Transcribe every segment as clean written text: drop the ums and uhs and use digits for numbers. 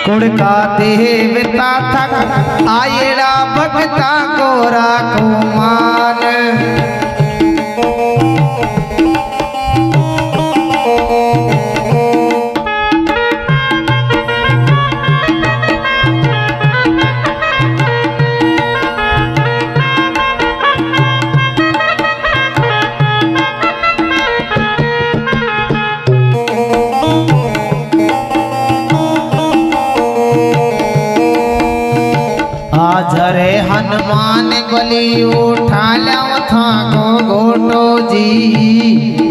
कुड़का देवता थक आयड़ा भगता गोरा को मान। आजरे हनुमान बलि उठा लो था को घोटो जी।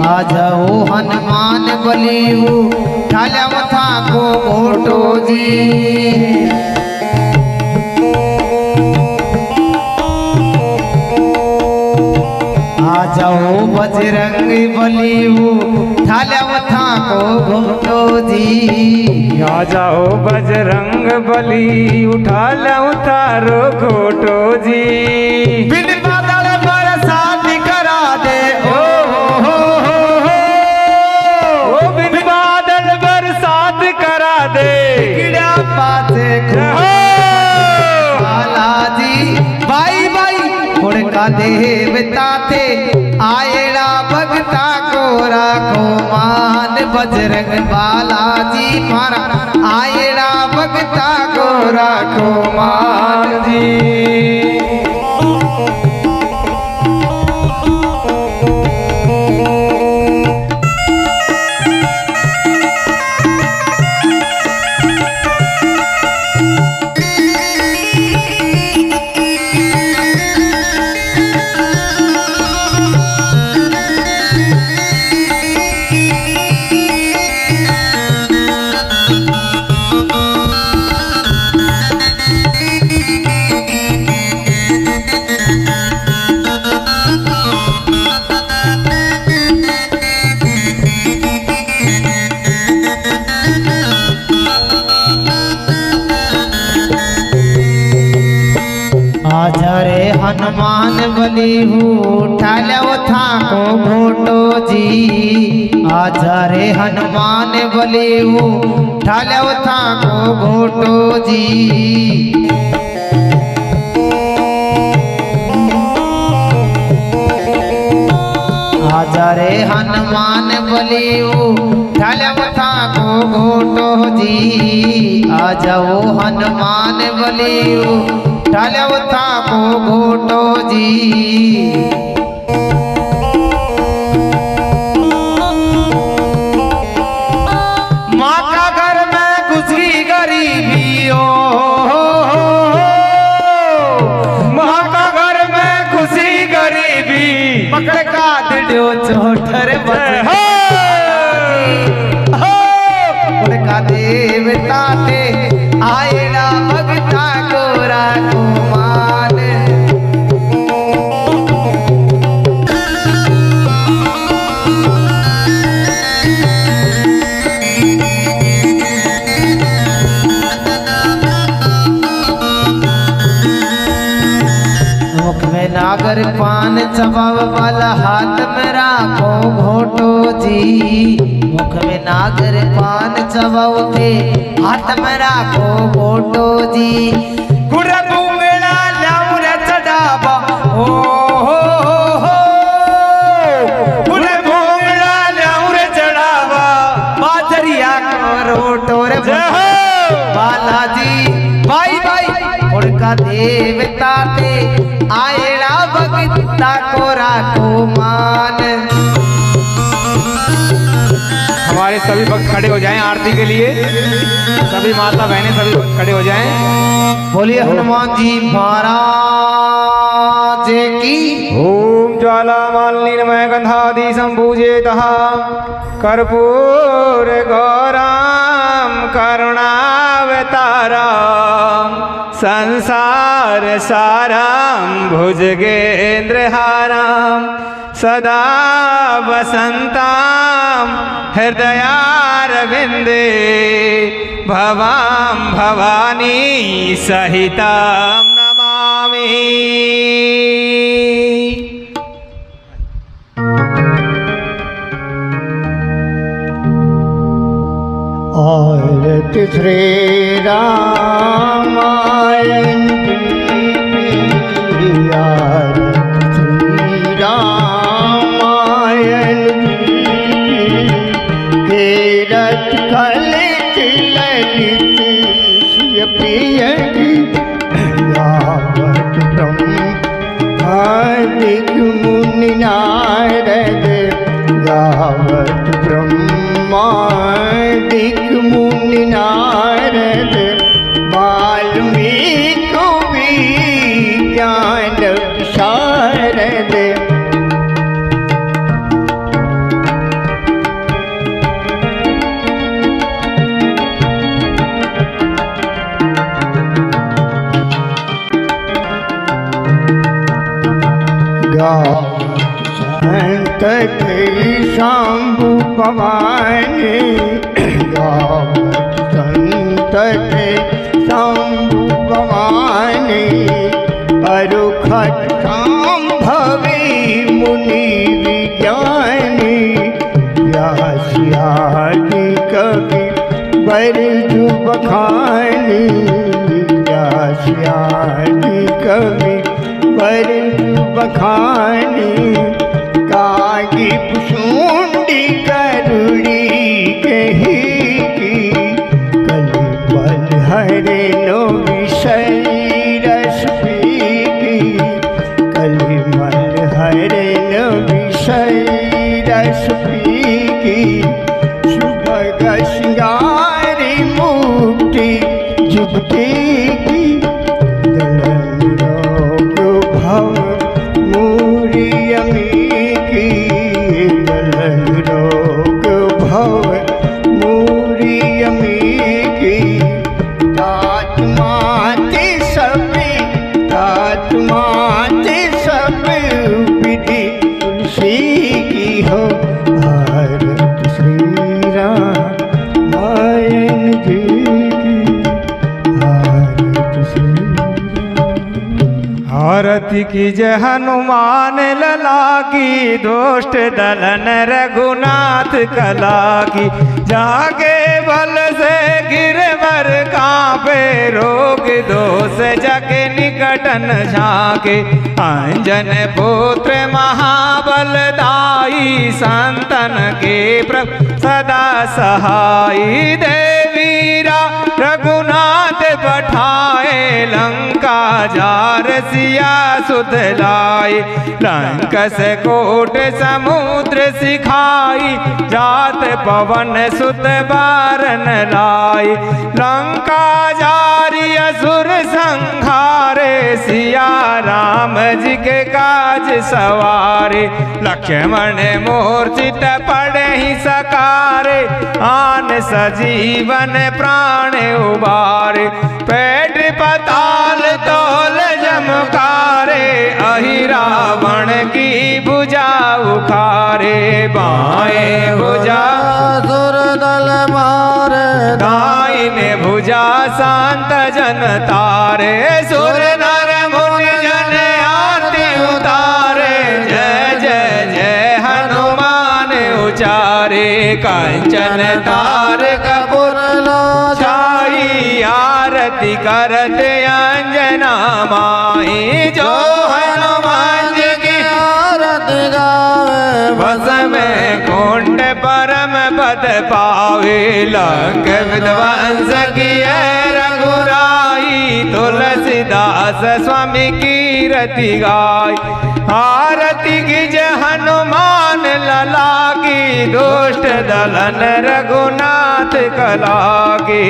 आज वो हनुमान बलि उठा लो था को घोटो जी। आज वो बजरंग बलि उठा लो था को घोटो जी। आ जाओ बजरंग बली उठा लो थारो घोटो जी। बिन बादल बरसात करा दे ओ बिन बादल बरसात करा दे। गिड़ा पाते बालाजी भाई भाई उड़का देवता थे आयड़ा भगता गोरा को मान। बजरंग बालाजी मारा आयड़ा भगता गोरा को मान जी। आजरे हनुमान बलि उठा लो था को घोटो जी। आजरे हनुमान बलि उठा लो था को घोटो जी। आजरे हनुमान बलि उठा लो था को घोटो जी। आज वो हनुमान बलि ढालो था को घोटो जी। माँ का घर में घुसी गरीबी ओ। माँ का घर में खुशी गरीबी। पकड़ का दिड़ो चोटर उड़का देवता थे आयड़ा भगता गोरा को मान। मुख में नागर पान चबाव वाला हाथ में राखो घोटो जी। मुख में नागर पान चबाव के हाथ में राखो घोटो जी। गुड़ बुंगड़ा लाउर चढ़ावा ओ गुड़ बुंगड़ा लाउर चढ़ावा। बाजरिया को रोटो रे बालाजी भाई भाई उड़का देवता थे आयड़ा भगता गोरा को मान। हमारे सभी भक्त खड़े हो जाएं आरती के लिए। सभी माता बहनें सभी भक्त खड़े हो जाएं। बोलिए हनुमान जी महाराज की। ओम ज्वाला मालिनीमय गंधादि संपूजेतः कर्पूर गौरम करुणावतारम संसार सारम भुजगेन्द्रहारम सदा वसन्तं हृदयारविन्दे भवां भवानी सहितं नमामि। आरती श्री रामायण की, आरती श्री रामायण की, केरत कलित ललित श्री प्रिय की, यावत ब्रह्मादिक मुनि नारद, यावत ब्रह्मादिक मुनि नारद, वाल्मीकि ज्ञान विशारद। संत शंभु भवानी, संत शंभु भवानी, अरुखट संभवी मुनि विज्ञानी, व्यासियादि कवि बरजु बखानी, व्यासियादि कवि बरजु बखानी, कागी पुष्ुंडी करुड़ी कही की, कलि बल हरे नो विषय रस पीकी, कलि बल हरे नो विषय रस पीकी, सुभग श्रृंगारी मुक्ति जुगती की, दलन रोग भव मूरियमी की, दलन रोग भव मूरियमी की, तात्माते सब विधि तुलसी की हो। आरती श्री रामायण जी की, आरती श्री आरती की जय हनुमान लला की, दुष्ट दलन रघुनाथ कला की, जागे बल से गिरवर कांपे, रोग दोष जग निकटन झाके, अंजन पुत्र महाबल दाई, संतन के प्रभु सदा सहाई, देवीरा रघुनाथ पठाए, लंका जार सिया सुध लाई, लंक से कोट समुद्र सिखाई, जात पवन सुत बारन लाई, लंका जारी असुर संहारे, सिया राम जी के काज सवारे, लक्ष्मण मूर्छित पड़े ही सकारे, आन सजीवन प्राण उबारे, पेट पताल तोल जमकारे, अहि रावण की भुजा उखारे, बाएं भुजा सुर दल मारे, दाहिने भुजा शांत जन तारे, सुर नर मुनि जन आरती उतारे, जय जय जय हनुमान उचारे, कंचन तार कपूर लो छाई, आरती करत अंजना माई, जो हनुमान जी की आरती गावे, बस में कुंड परम पद पावे, लंक विध्वंस किए रघुराई, तुलसीदास स्वामी कीरति गाय, आरती की जय हनुमान लला की, दुष्ट दलन रघुनाथ कला की।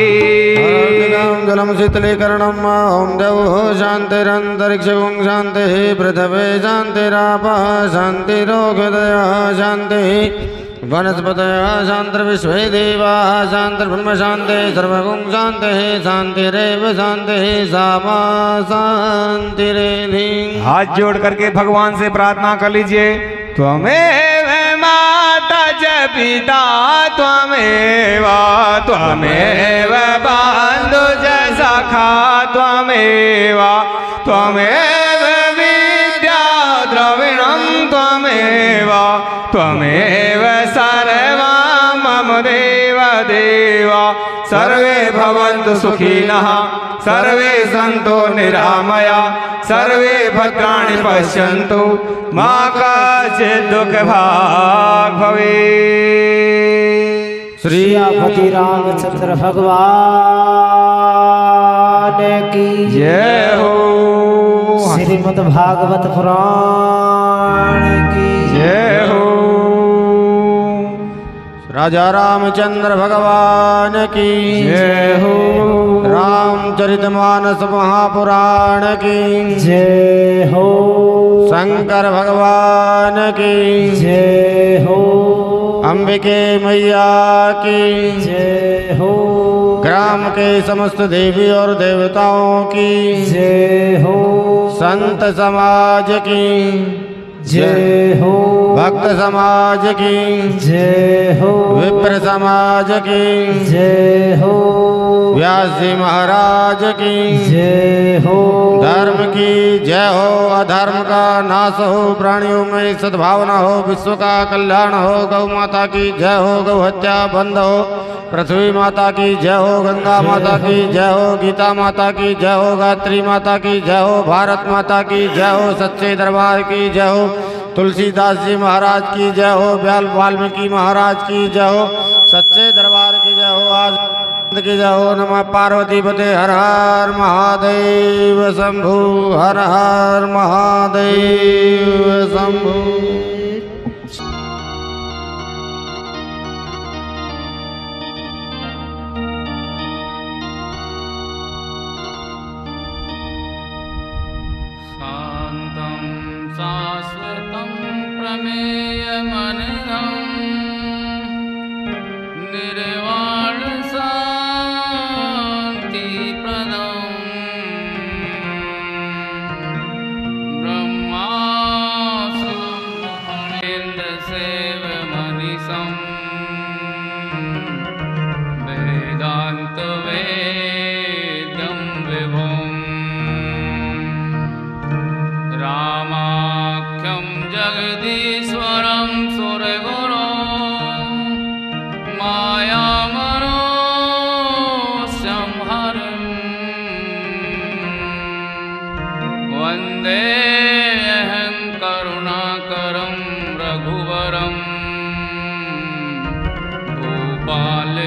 जलम शीतलीकरणम ओम देव शांतिरंतरिक्ष शांति, पृथ्वी शांतिरापः शांतिरोगदया शांति, वनस्पतयः शान्तिर्विश्वे देवाः शान्तिर्ब्रह्म शान्तिः, सर्वगुण शान्तिः शान्तिरेव शान्तिः, सामा शान्तिरेधि। हाथ जोड़ करके भगवान से प्रार्थना कर लीजिए। त्वमेव माता च पिता त्वमेव, त्वमेव बन्धु च सखा त्वमेव, त्वमेव विद्या द्रविणं त्वमेव, त्वमेव सर्वं मम देव देवा सर्वे भवन्तु सुखिनः सर्वे सन्तु निरामया सर्वे भद्राणि पश्यन्तु मा कश्चित् दुःखभाग् भवेत्। श्रीपति रामचंद्र भगवान की जय हो। श्रीमद् भागवत पुराण की जय हो। राजा रामचंद्र भगवान की जय हो। रामचरितमानस महापुराण की जय हो। शंकर भगवान की जय हो। अंबिके मैया की जय हो। ग्राम के समस्त देवी और देवताओं की जय हो। संत समाज की जय हो। भक्त समाज की जय हो। विप्र समाज की जय हो। व्यास जी महाराज की जय हो। धर्म की जय हो। अधर्म का नाश हो, प्राणियों में सद्भावना हो, विश्व का कल्याण हो। गौ माता की जय हो। गौ हत्या बंद हो। पृथ्वी माता की जय हो। गंगा माता की जय हो। गीता माता की जय हो। गायत्री माता की जय हो। भारत माता की जय हो। सच्चे दरबार की जय हो। तुलसीदास जी महाराज की जय हो। वाल्मीकि महाराज की जय हो। सच्चे दरबार की जय हो। आज की जय हो। नमः पार्वती पते हर हर महादेव शंभु। हर हर महादेव शंभु। शान्तं शाश्वतं प्रमेयमनघम् निर्वाणशान्तिप्रदम् ब्रह्मासुरेन्द्रसेवमनिशम् वेदान्तवेद्यं विभुम् रामाख्यं जगदीश्वरं सुरगुरो मायामनोऽस्यं हरं वन्देऽहं करुणाकरं रघुवरं गोपालचूडामणिम्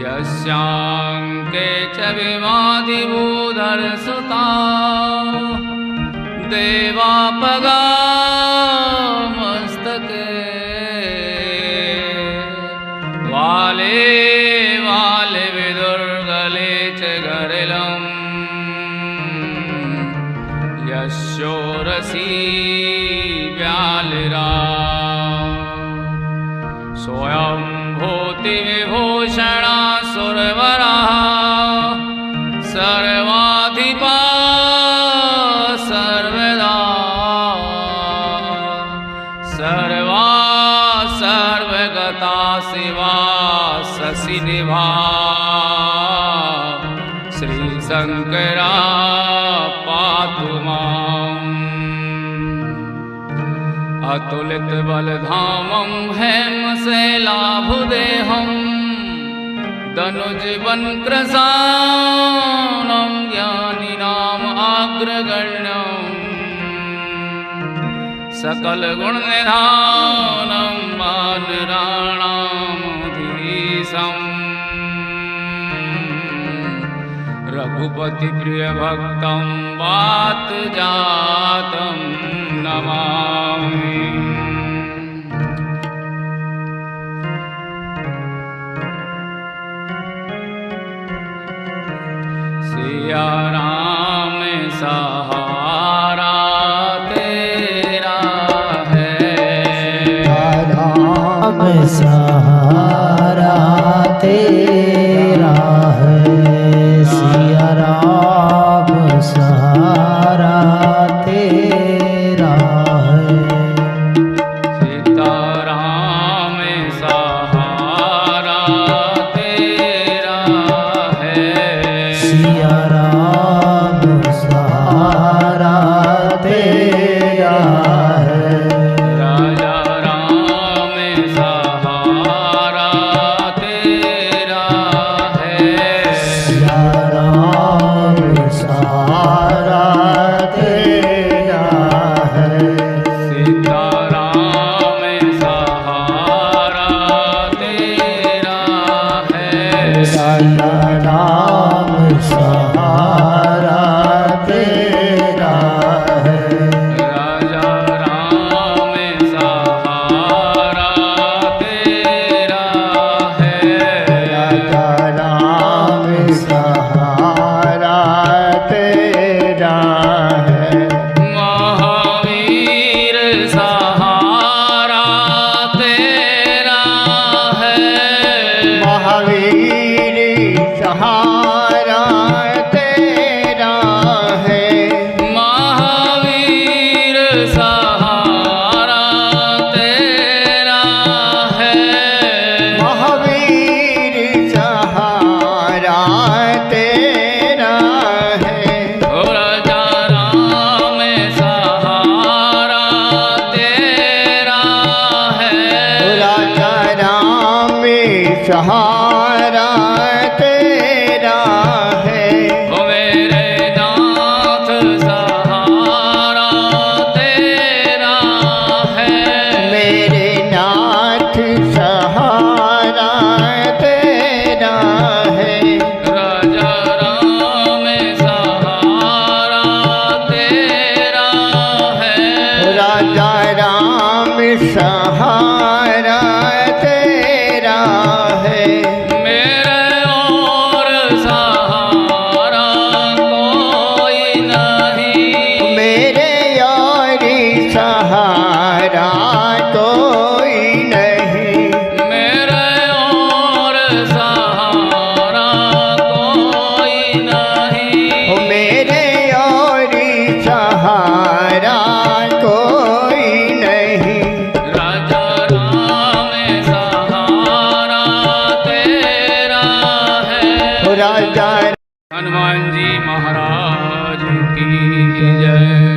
यस्याङ्के च विमादिभूधरसुता देवापगामस्तके वाले वाले विदुर्गले च गरिलं यशोरसी व्यालिरा स्वयं भूतिविभूषणा सुरवरः सर्वाधिपा सर्वदा सर्वा सर्वगता शिवा शशिनिभा श्रीशङ्करा पातु माम्। अतुलित बलधामं हेमशैलाभुदेहं दनुजवनकृशानं ज्ञानिनाम् अग्रगण्यं सकलगुणनिधानं वानराणामधीशम् रघुपतिप्रियभक्तं वातजातं नमामि। सिया राम सहारा तेरा है। राम सहारा तेरा है। सिया राम सहारा तेरा है। राजा राम सहारा तेरा है। राजा राम सहारा तेरा है। महावीर सहारा तेरा है। महावीर सहारा तेरा है। महावीर सहारा तेरा है। महावीर सहारा तेरा है। ओ राजा राम सहारा तेरा है। राजा राम सहारा तेरा है। ओ मेरे नाथ सहारा तेरा है। मेरे नाथ सहारा तेरा है। राजा राम सहारा तेरा है। राजा राम सहारा तेरा है। मेरे और सहारा कोई नहीं। मेरे यारी सहारा कोई नहीं। मेरे और सहारा कोई नहीं। मेरे यारी सहारा कोई नहीं। राजा राम सहारा तेरा है। राजा हनुमान जी महाराज की जय।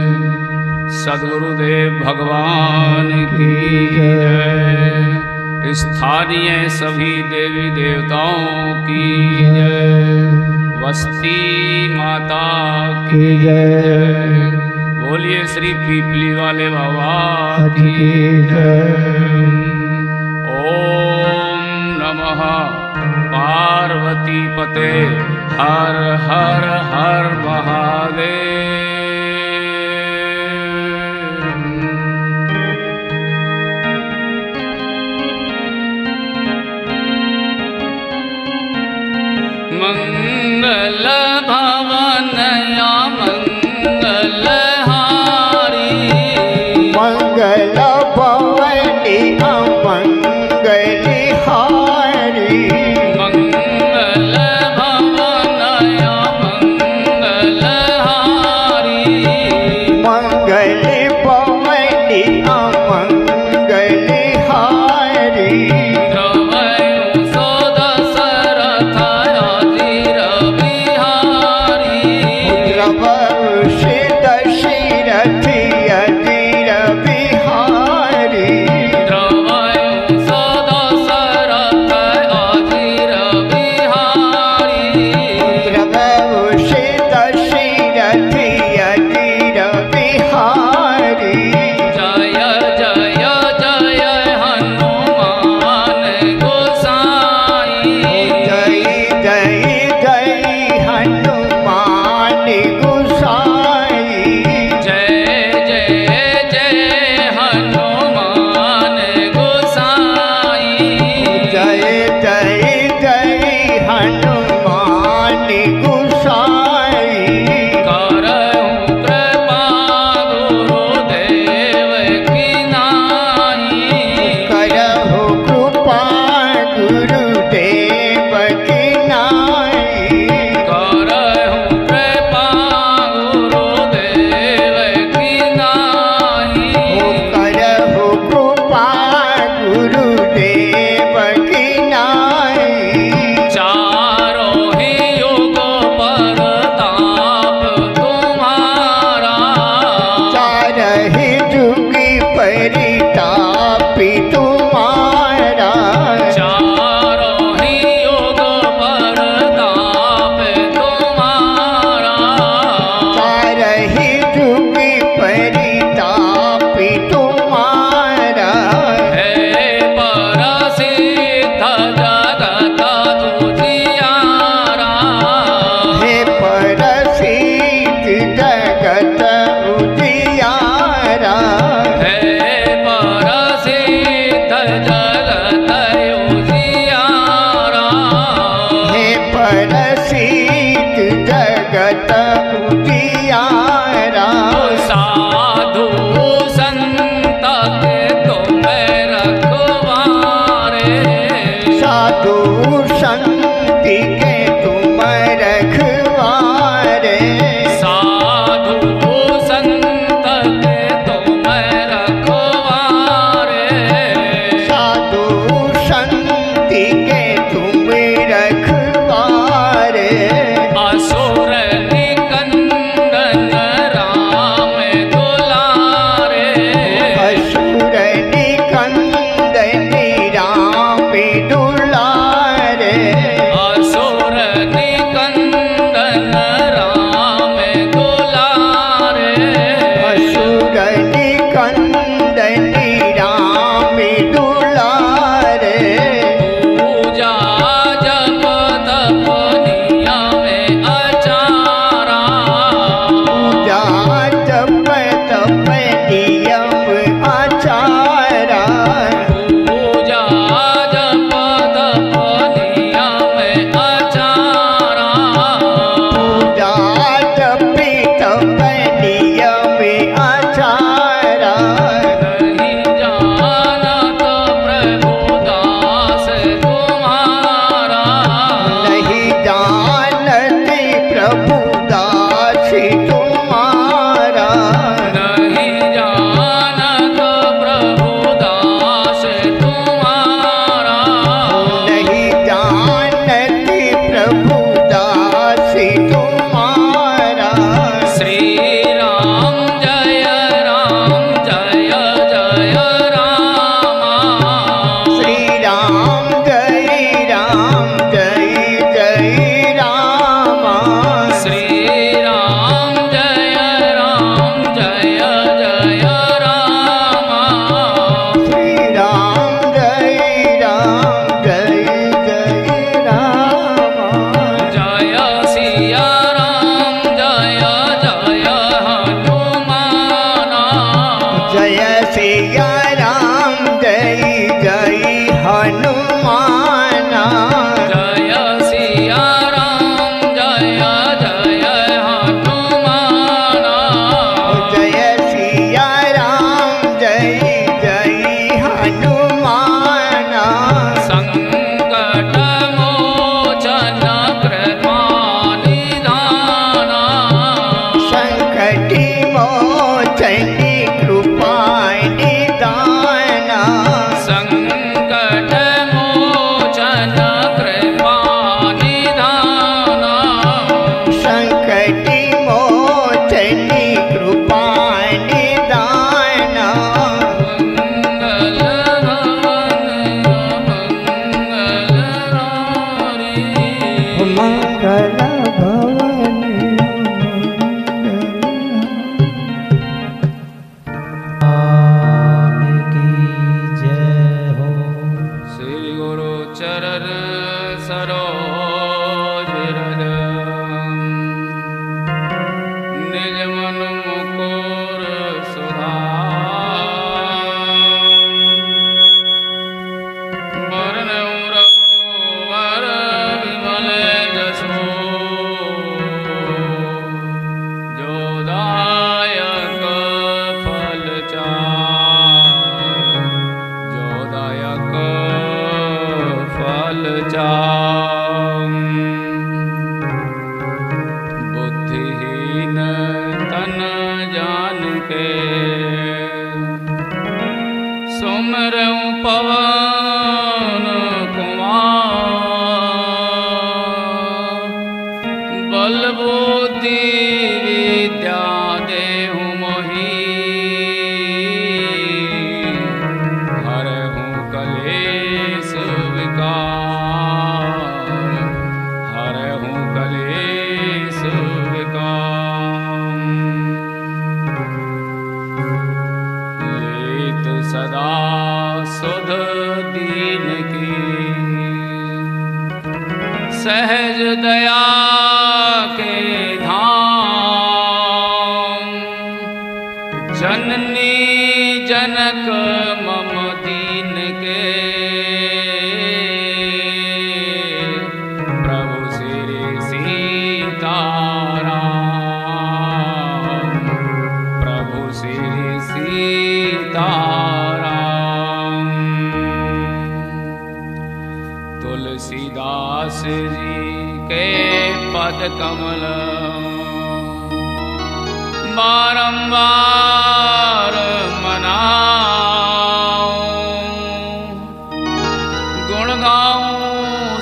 सद्गुरुदेव भगवान की जय। स्थानीय सभी देवी देवताओं की जय। वस्ती माता की जय। बोलिए श्री पीपली वाले बाबा की जय। ओम नमः पार्वती पते हर हर हर महादेव। मंगल भवन या मंगल हारी। मंगल भवनी अमंगल हारी। मंगल भवन या मंगल हारी। मंगल भवनी अमंगल हारी। द्रवयं सो दशरथ अजीर बिहारी। द्रवषि दशरथ अजीर बिहारी। द्रवयं सो दशरथ अजीर बिहारी। द्रवषि दशरथ अजीर बिहारी। जय जय जय हनुमान गोसाई। जय जय जय हनुमान गोसाई। जय जय जय हनुमान गोसाई। जय जय जय हनुमान गोसाई। करहु कृपा गुरुदेव की नाई। करहु कृपा गुरुदेव की नाई। करहु कृपा गुरुदेव की नाई। करहु कृपा गुरुदेव की नाई। चारों ही युगों पर ताप तुम्हारा। चारहि जुगी परितापी तुम्हारा। चारों ही युगों पर ताप तुम्हारा। चारहि जुगी परितापी तुम्हारा। है परसिद्ध जगत उजियारा। हे परसिद्ध जगत उजियारा। मोचनी कृपा निदाना संकट मोचन कृपा निधाना संकटि मोचनी कृपा निदाना मंगल मंगल भवन की जय हो। श्री गुरु चरण सरोज रज निज मन मुकुर सुधार वरनउ रघुवर विमल जसो जो दायक फल चार जो दायक फल चार बुद्धिहीन तन जान के सुमरऊं पवन कुमार बल बुद्धि विद्या देहु मोहि हरहु कलेश विकार हरहु कलेश विकार लेत सदा सुध दीन की सहज दया के धाम जननी जनक मम दीन के प्रभु श्री सीताराम प्रभु श्री सीताराम तुलसीदास जी के पद कमल बारंबार मनाऊं गुण गाऊं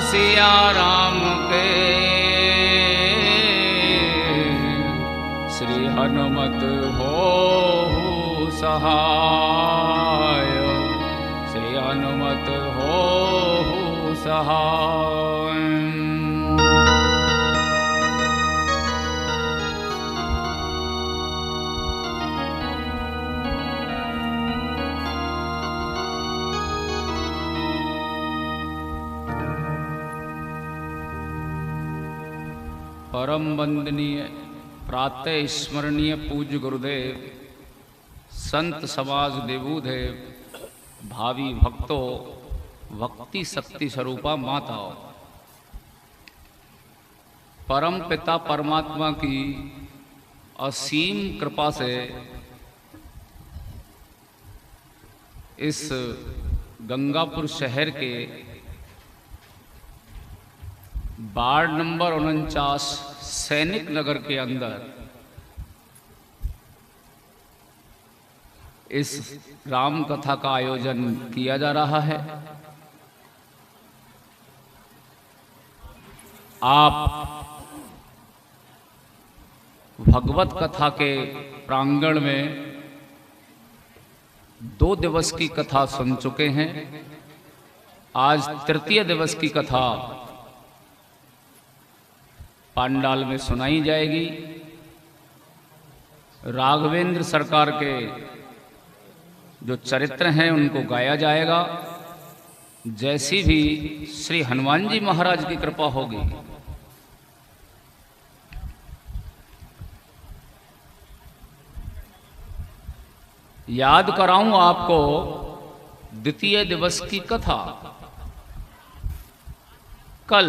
सिया राम के श्री हनुमत हो सहाय श्री हनुमत हो सहाय परम वंदनीय प्रातः स्मरणीय पूज्य गुरुदेव संत समाज देवूदेव भावी भक्तों भक्ति शक्ति स्वरूपा माताओं परम पिता परमात्मा की असीम कृपा से इस गंगापुर शहर के वार्ड नंबर 49 सैनिक नगर के अंदर इस राम कथा का आयोजन किया जा रहा है। आप भगवत कथा के प्रांगण में 2 दिवस की कथा सुन चुके हैं। आज तृतीय दिवस की कथा पांडाल में सुनाई जाएगी। राघवेंद्र सरकार के जो चरित्र हैं उनको गाया जाएगा। जैसी भी श्री हनुमान जी महाराज की कृपा होगी याद कराऊं आपको द्वितीय दिवस की कथा। कल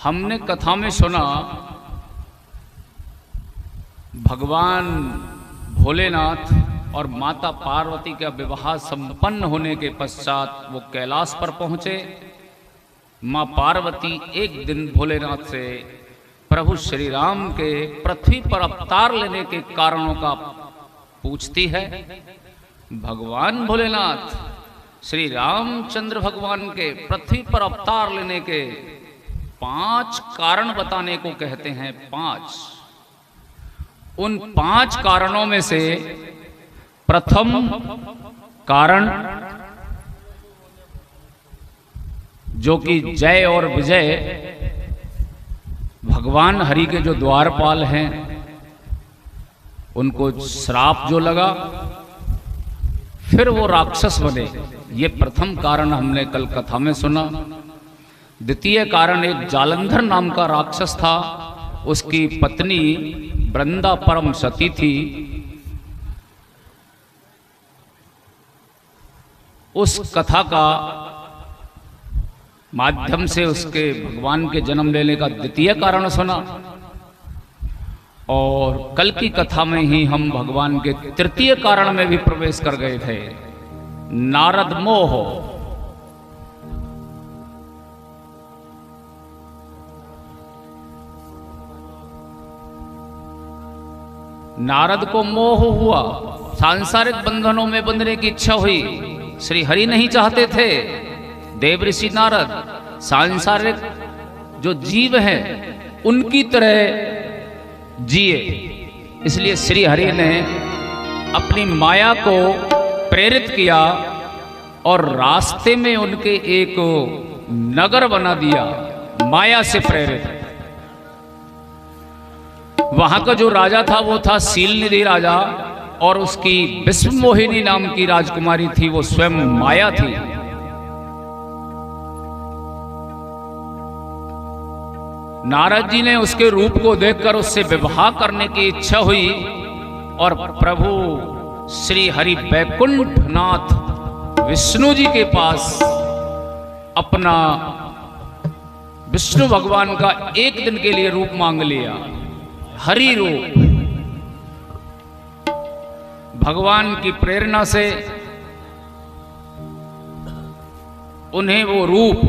हमने कथा में सुना भगवान भोलेनाथ और माता पार्वती का विवाह संपन्न होने के पश्चात वो कैलाश पर पहुँचे। माँ पार्वती एक दिन भोलेनाथ से प्रभु श्री राम के पृथ्वी पर अवतार लेने के कारणों का पूछती है। भगवान भोलेनाथ श्री रामचंद्र भगवान के पृथ्वी पर अवतार लेने के 5 कारण बताने को कहते हैं। 5 उन 5 कारणों में से प्रथम कारण जो कि जय और विजय भगवान हरि के जो द्वारपाल हैं उनको श्राप जो लगा फिर वो राक्षस बने, ये प्रथम कारण हमने कल कथा में सुना। द्वितीय कारण एक जालंधर नाम का राक्षस था, उसकी पत्नी वृंदा परम सती थी। उस कथा का माध्यम से उसके भगवान के जन्म लेने का द्वितीय कारण सुना। और कल की कथा में ही हम भगवान के तृतीय कारण में भी प्रवेश कर गए थे, नारद मोह। नारद को मोह हुआ, सांसारिक बंधनों में बंधने की इच्छा हुई। श्री हरि नहीं चाहते थे देवऋषि नारद सांसारिक जो जीव हैं उनकी तरह जिए, इसलिए श्री हरि ने अपनी माया को प्रेरित किया और रास्ते में उनके एक नगर बना दिया माया से प्रेरित। वहां का जो राजा था वो था शीलनिधि राजा, और उसकी विश्वमोहिनी नाम की राजकुमारी थी, वो स्वयं माया थी। नारद जी ने उसके रूप को देखकर उससे विवाह करने की इच्छा हुई और प्रभु श्री हरि वैकुंठनाथ विष्णु जी के पास अपना विष्णु भगवान का एक दिन के लिए रूप मांग लिया, हरि रूप। भगवान की प्रेरणा से उन्हें वो रूप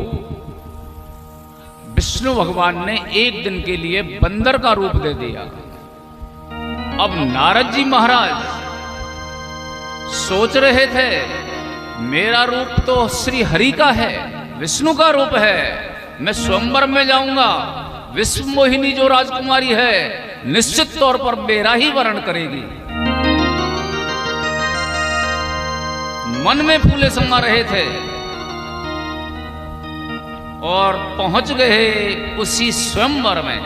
विष्णु भगवान ने एक दिन के लिए बंदर का रूप दे दिया। अब नारद जी महाराज सोच रहे थे मेरा रूप तो श्री हरि का है, विष्णु का रूप है, मैं स्वयंवर में जाऊंगा, विश्व मोहिनी जो राजकुमारी है निश्चित तौर पर मेरा ही वर्ण करेगी। मन में फूले समा रहे थे और पहुंच गए उसी स्वयंवर में।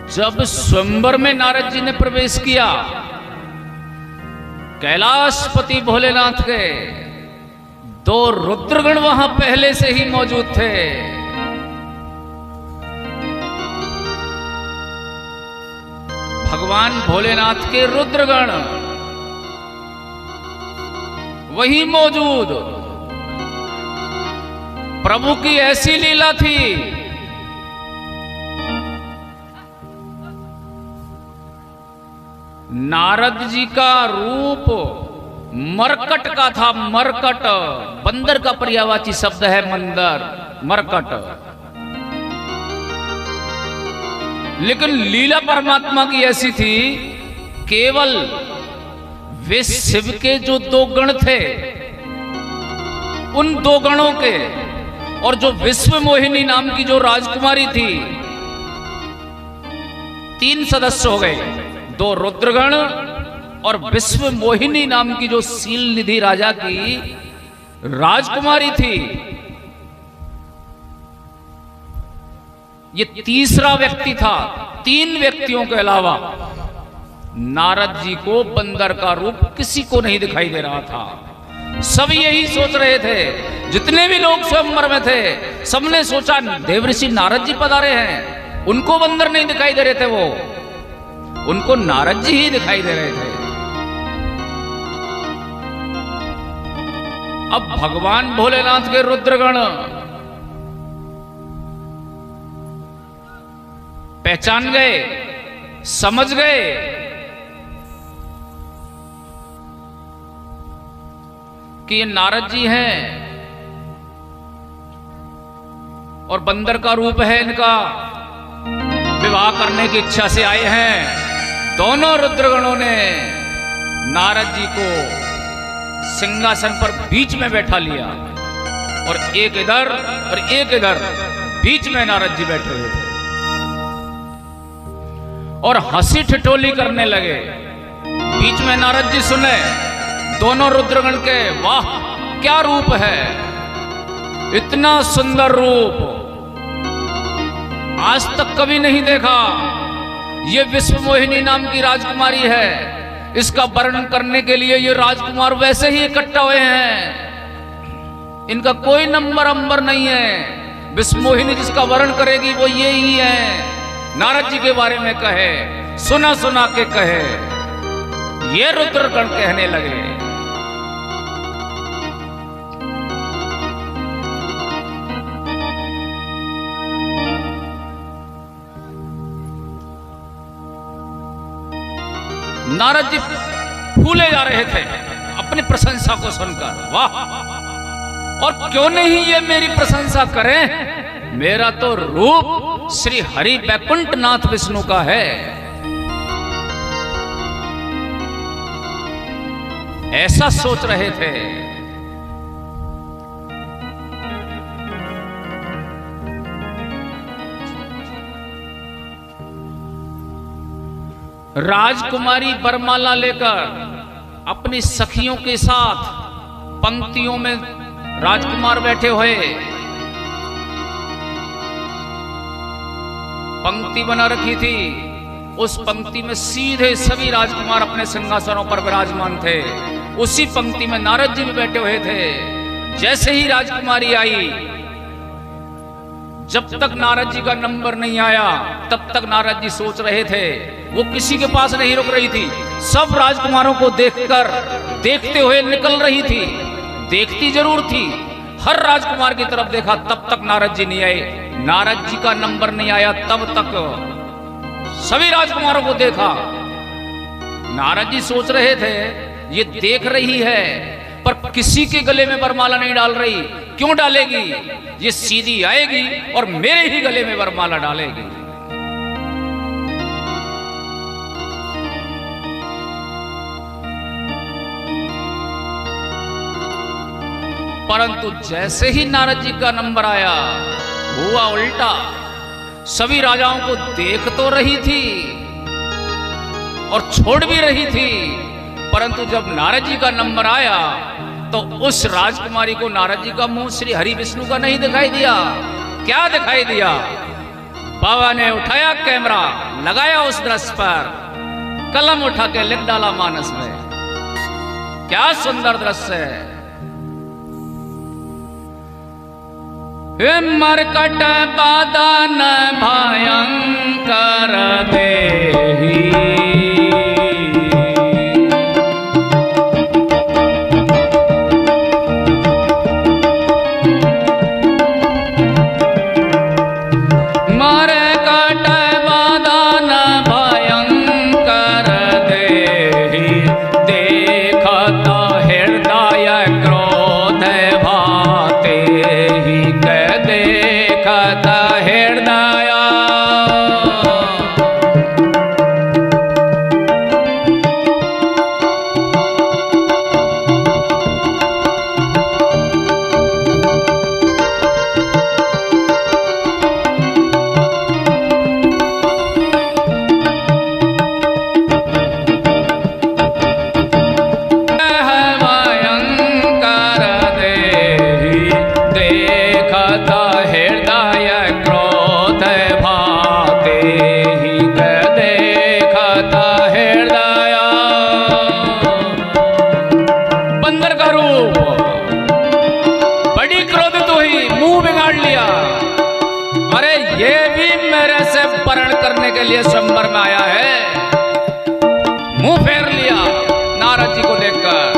जब स्वयंवर में नारद जी ने प्रवेश किया, कैलाशपति भोलेनाथ के 2 रुद्रगण वहां पहले से ही मौजूद थे। भगवान भोलेनाथ के रुद्रगण वही मौजूद। प्रभु की ऐसी लीला थी, नारद जी का रूप मरकट का था। मरकट बंदर का पर्यायवाची शब्द है, मंदर, मरकट। लेकिन लीला परमात्मा की ऐसी थी, केवल वे शिव के जो 2 गण थे उन 2 गणों के, और जो विश्व मोहिनी नाम की जो राजकुमारी थी, 3 सदस्य हो गए, 2 रुद्रगण और विश्व मोहिनी नाम की जो शीलनिधि राजा की राजकुमारी थी। ये तीसरा व्यक्ति था। 3 व्यक्तियों के अलावा नारद जी को बंदर का रूप किसी को नहीं दिखाई दे रहा था। सब यही सोच रहे थे, जितने भी लोग स्वयंवर में थे सबने सोचा देवऋषि नारद जी पधारे हैं। उनको बंदर नहीं दिखाई दे रहे थे, वो उनको नारद जी ही दिखाई दे रहे थे। अब भगवान भोलेनाथ के रुद्रगण पहचान गए, समझ गए कि ये नारद जी हैं और बंदर का रूप है इनका, विवाह करने की इच्छा से आए हैं। दोनों रुद्रगणों ने नारद जी को सिंहासन पर बीच में बैठा लिया और एक इधर और एक इधर, बीच में नारद जी बैठे हुए थे और हंसी ठिठोली करने लगे। बीच में नारद जी सुने दोनों रुद्रगण के, वाह क्या रूप है, इतना सुंदर रूप आज तक कभी नहीं देखा। ये विश्व मोहिनी नाम की राजकुमारी है, इसका वर्णन करने के लिए ये राजकुमार वैसे ही इकट्ठा हुए हैं, इनका कोई नंबर अंबर नहीं है। विश्व मोहिनी जिसका वर्णन करेगी वो ये ही है। नारद जी के बारे में कहे, सुना सुना के कहे, ये रुद्रगण कहने लगे। नारद जी फूले जा रहे थे अपनी प्रशंसा को सुनकर, वाह, और क्यों नहीं ये मेरी प्रशंसा करें, मेरा तो रूप श्री हरि वैकुंठ नाथ विष्णु का है। ऐसा सोच रहे थे। राजकुमारी वरमाला लेकर अपनी सखियों के साथ पंक्तियों में राजकुमार बैठे हुए, पंक्ति बना रखी थी। उस पंक्ति में सीधे सभी राजकुमार अपने सिंहासनों पर विराजमान थे। उसी पंक्ति में नारद जी भी बैठे हुए थे। जैसे ही राजकुमारी आई, जब तक नारद जी का नंबर नहीं आया तब तक नारद जी सोच रहे थे। वो किसी के पास नहीं रुक रही थी, सब राजकुमारों को देखकर देखते हुए निकल रही थी। देखती जरूर थी, हर राजकुमार की तरफ देखा, तब तक नारद जी नहीं आए। नारद जी का नंबर नहीं आया तब तक सभी राजकुमारों को देखा। नारद जी सोच रहे थे ये देख रही है पर किसी के गले में वरमाला नहीं डाल रही, क्यों डालेगी, ये सीधी आएगी और मेरे ही गले में वरमाला डालेगी। परंतु जैसे ही नारद जी का नंबर आया हुआ उल्टा। सभी राजाओं को देख तो रही थी और छोड़ भी रही थी, परंतु जब नारद जी का नंबर आया तो उस राजकुमारी को नारद जी का मुंह श्री हरि विष्णु का नहीं दिखाई दिया। क्या दिखाई दिया? बाबा ने उठाया कैमरा, लगाया उस दृश्य पर, कलम उठा के लिख डाला मानस में। क्या सुंदर दृश्य है। मरकट बादन भयंकर देहि, के लिए संबर में आया है। मुंह फेर लिया नारद जी को देखकर।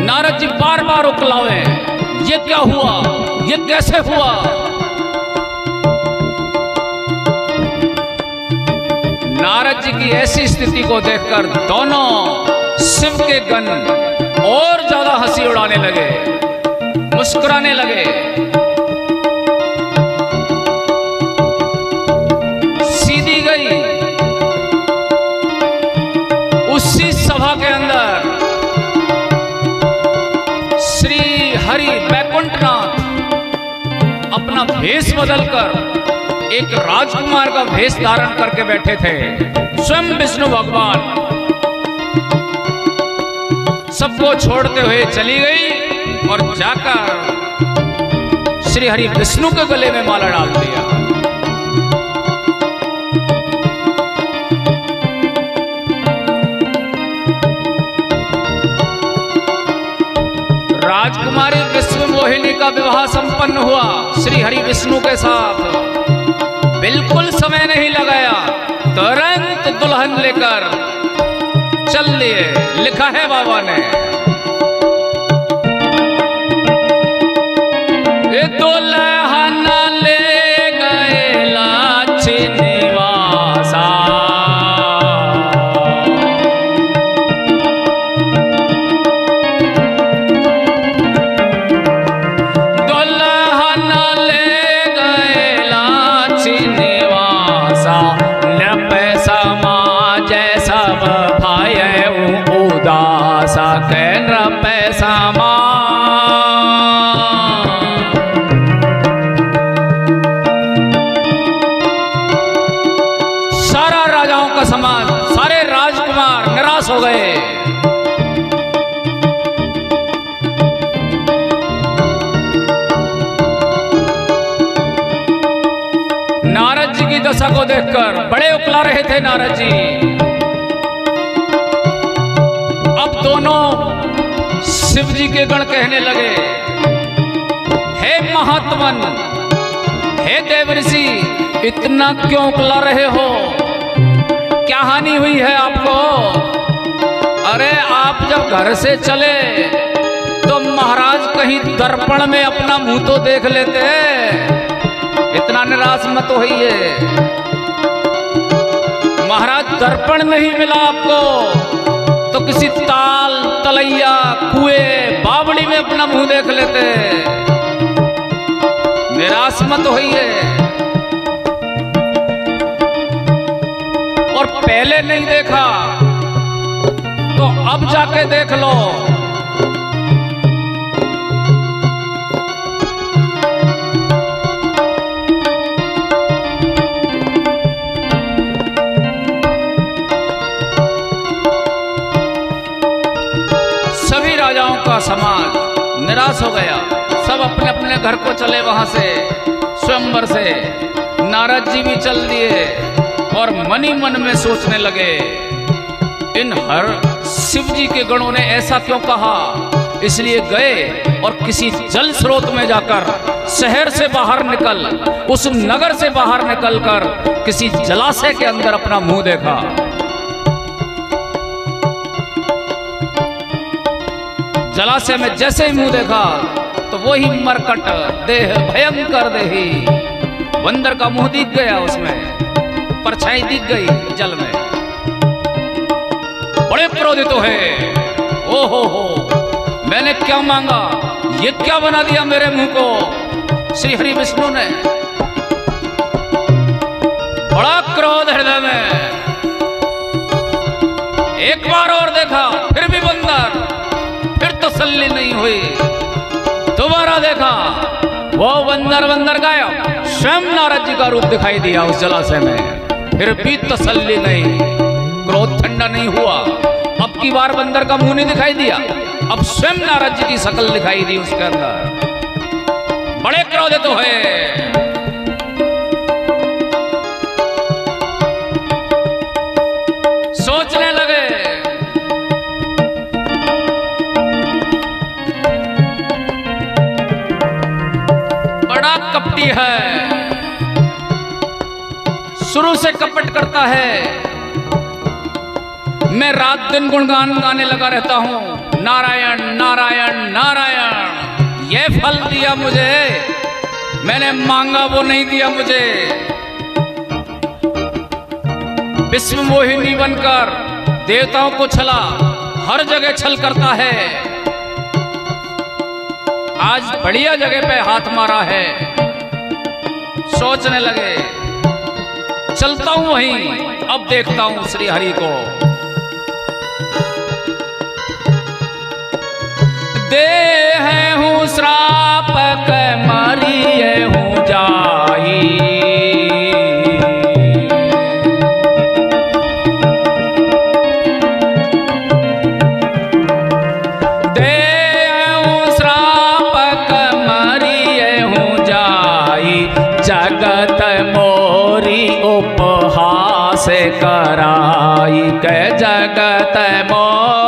नारद जी बार बार उकलावे, ये क्या हुआ, ये कैसे हुआ। नारद जी की ऐसी स्थिति को देखकर दोनों शिव के गण और ज्यादा हंसी उड़ाने लगे, मुस्कुराने लगे। सीधी गई उसी सभा के अंदर श्री हरि वैकुंठनाथ अपना भेष बदलकर एक राजकुमार का भेष धारण करके बैठे थे। स्वयं विष्णु भगवान सबको छोड़ते हुए चली गई और जाकर श्री हरि विष्णु के गले में माला डाल दिया। राजकुमारी विष्णु मोहिनी का विवाह संपन्न हुआ श्री हरि विष्णु के साथ। बिल्कुल समय नहीं लगाया, तुरंत दुल्हन लेकर चल लिए। लिखा है बाबा ने, ये दुल्हन ले गए लाची निवासा, दुल्हन ले गए लाची निवासा, नृप समाज सब भाई उदासा, के नृप समाज। सारा राजाओं का समाज, सारे राजकुमार निराश हो गए। नारद जी की दशा को देखकर बड़े उकला रहे थे नारद जी। अब दोनों शिव जी के गण कहने लगे, हे महात्मन, हे देवऋषि, इतना क्यों उकला रहे हो? क्या हानि हुई है आपको? अरे आप जब घर से चले तो महाराज कहीं दर्पण में अपना मुंह तो देख लेते। इतना निराश मत होइए। महाराज दर्पण नहीं मिला आपको तो किसी ताल, तलैया, कुएं, बावड़ी में अपना मुंह देख लेते। निराश मत होइए। और पहले नहीं देखा तो अब जाके देख लो। सभी राजाओं का समाज निराश हो गया। सब अपने अपने घर को चले वहां से, स्वयंवर से। नारद जी भी चल दिए और मन ही मन में सोचने लगे, इन हर शिव जी के गणों ने ऐसा क्यों कहा? इसलिए गए और किसी जल स्रोत में जाकर शहर से बाहर निकल, उस नगर से बाहर निकलकर किसी जलाशय के अंदर अपना मुंह देखा। जलाशय में जैसे ही मुंह देखा तो वही मरकट देह भयंकर देही बंदर का मुंह दिख गया, उसमें परछाई दिख गई जल में। बड़े क्रोधित तो है, ओ हो, मैंने क्या मांगा, ये क्या बना दिया मेरे मुंह को श्री हरि विष्णु ने। बड़ा क्रोध हृदय में। एक बार और देखा, फिर भी बंदर, फिर तसल्ली नहीं हुई। दोबारा देखा, वो बंदर गायब। स्वयं नारद जी का रूप दिखाई दिया उस जलाशय में, फिर भी तसल्ली नहीं। क्रोध ठंडा नहीं हुआ। अब की बार बंदर का मुंह नहीं दिखाई दिया, अब स्वयं नारद जी की शकल दिखाई दी उसके अंदर। बड़े क्रोधित तो है। सोचने लगे, बड़ा कपटी है, शुरू से कपट करता है। मैं रात दिन गुणगान गाने लगा रहता हूं, नारायण नारायण नारायण। ये फल दिया मुझे, मैंने मांगा वो नहीं दिया मुझे। विश्व मोहिनी बनकर देवताओं को छला, हर जगह छल करता है। आज बढ़िया जगह पे हाथ मारा है। सोचने लगे चलता हूं वहीं, अब देखता हूं श्री हरि को। दे है हूँ श्राप के मरिए हूँ जाई, दे हूँ श्राप के मरिए हूँ जाई, जगत मोरी उपहास कराई के जगत मोरी।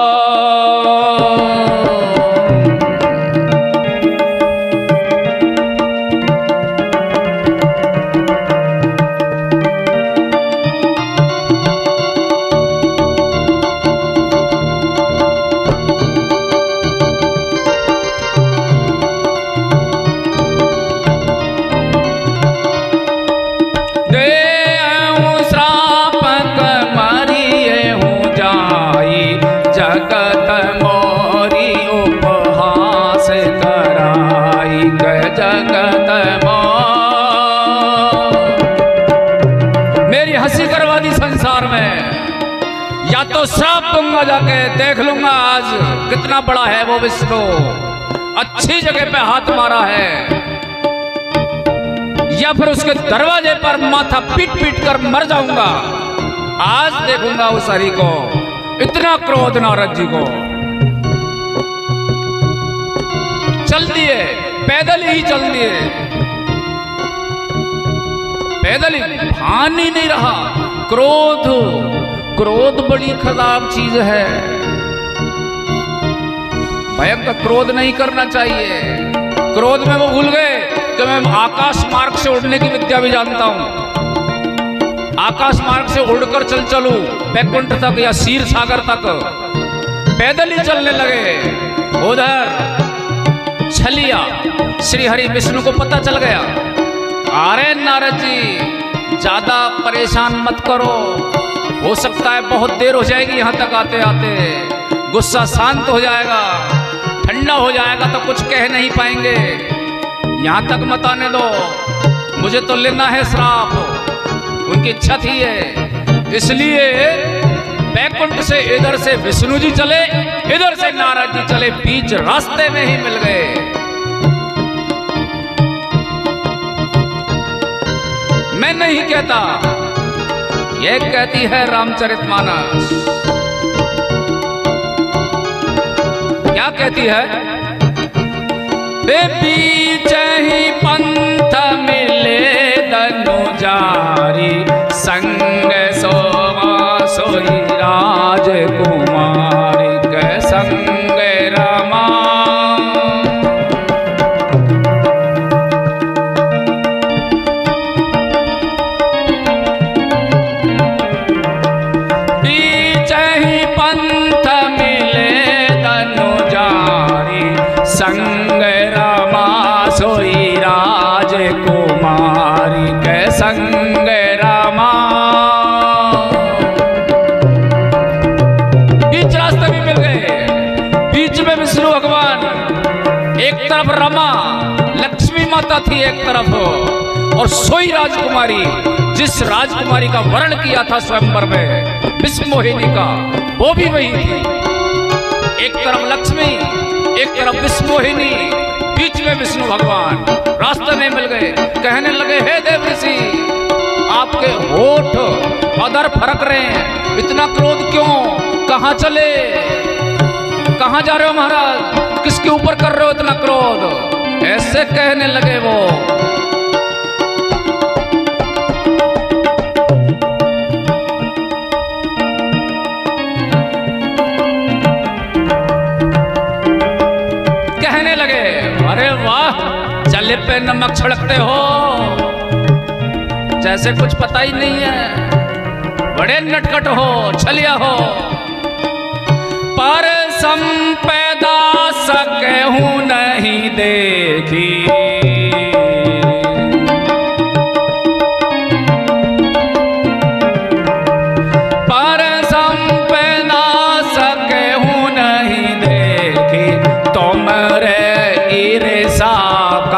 तो श्राप दूंगा, जाके देख लूंगा आज कितना बड़ा है वो विष्णु। अच्छी जगह पे हाथ मारा है, या फिर उसके दरवाजे पर माथा पीट पीट कर मर जाऊंगा। आज देखूंगा उस हरि को। इतना क्रोध नारद जी को। चल दिए, पैदल ही चल दिए, पैदल ही, भान ही नहीं रहा। क्रोध बड़ी खराब चीज है। भयंकर क्रोध नहीं करना चाहिए। क्रोध में वो भूल गए कि मैं आकाश मार्ग से उड़ने की विद्या भी जानता हूं। आकाश मार्ग से उड़कर चलूं बैकुंठ तक या क्षीर सागर तक। पैदल ही चलने लगे। उधर छलिया श्री हरि विष्णु को पता चल गया। अरे नारद जी ज्यादा परेशान मत करो, हो सकता है बहुत देर हो जाएगी यहाँ तक आते आते। गुस्सा शांत हो जाएगा, ठंडा हो जाएगा तो कुछ कह नहीं पाएंगे। यहाँ तक मत आने दो, मुझे तो लेना है श्राप। उनकी इच्छा थी है, इसलिए बैकुंठ से इधर से विष्णु जी चले, इधर से नारद जी चले, बीच रास्ते में ही मिल गए। मैं नहीं कहता, ये कहती है रामचरितमानस। क्या कहती है? बीच ही पंथ मिले दनुजारी, संग सोमा सोई राजकुमारी के संग रमा। संग रमा सोई राजकुमारी के संग रमा। बीच रास्ते भी मिल गए। बीच में विष्णु भगवान, एक तरफ रमा लक्ष्मी माता थी एक तरफ, और सोई राजकुमारी, जिस राजकुमारी का वर्ण किया था स्वयंवर में विश्व मोहिनी का, वो भी वही थी। एक तरफ लक्ष्मी, एक तरफ विश्व मोहिनी, बीच में विष्णु भगवान। रास्ते में मिल गए। कहने लगे, हे देव ऋषि, आपके होठ अधर फरक रहे हैं, इतना क्रोध क्यों? कहां चले, कहां जा रहे हो महाराज? किसके ऊपर कर रहे हो इतना क्रोध? ऐसे कहने लगे वो। जले पे नमक छिड़कते हो, जैसे कुछ पता ही नहीं है। बड़े नटखट हो, छलिया हो। पर संपदा सके हूं नहीं देखी,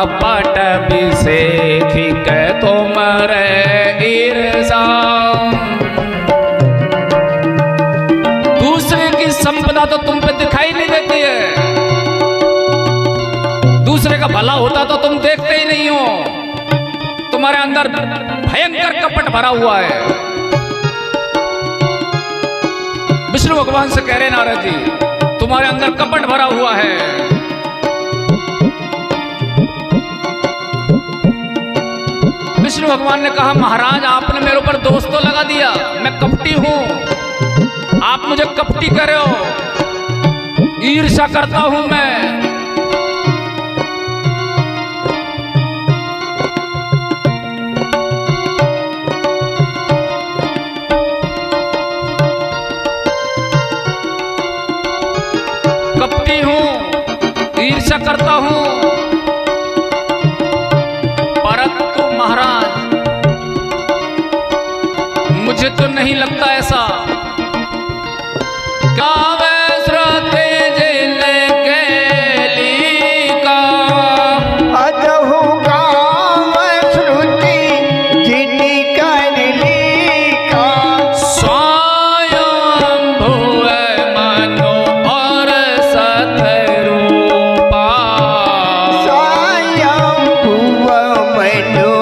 कपट विसेखी के तुम रे ईर्षा। दूसरे की संपदा तो तुम पे दिखाई नहीं देती है, दूसरे का भला होता तो तुम देखते ही नहीं हो। तुम्हारे अंदर भयंकर कपट भरा हुआ है। विष्णु भगवान से कह रहे नारद जी, तुम्हारे अंदर कपट भरा हुआ है। विष्णु भगवान ने कहा, महाराज आपने मेरे ऊपर दोष तो लगा दिया, मैं कपटी हूं, आप मुझे कपटी कह रहे हो, ईर्ष्या करता हूं मैं। कपटी हूं, ईर्ष्या करता हूं, परंतु महाराज मुझे तो नहीं लगता ऐसा। गावे श्रुति जिने केली का, अदहु गाव श्रुति जिनि करली का। स्वयंभू मनु और सतरूपा। स्वयंभुव मनु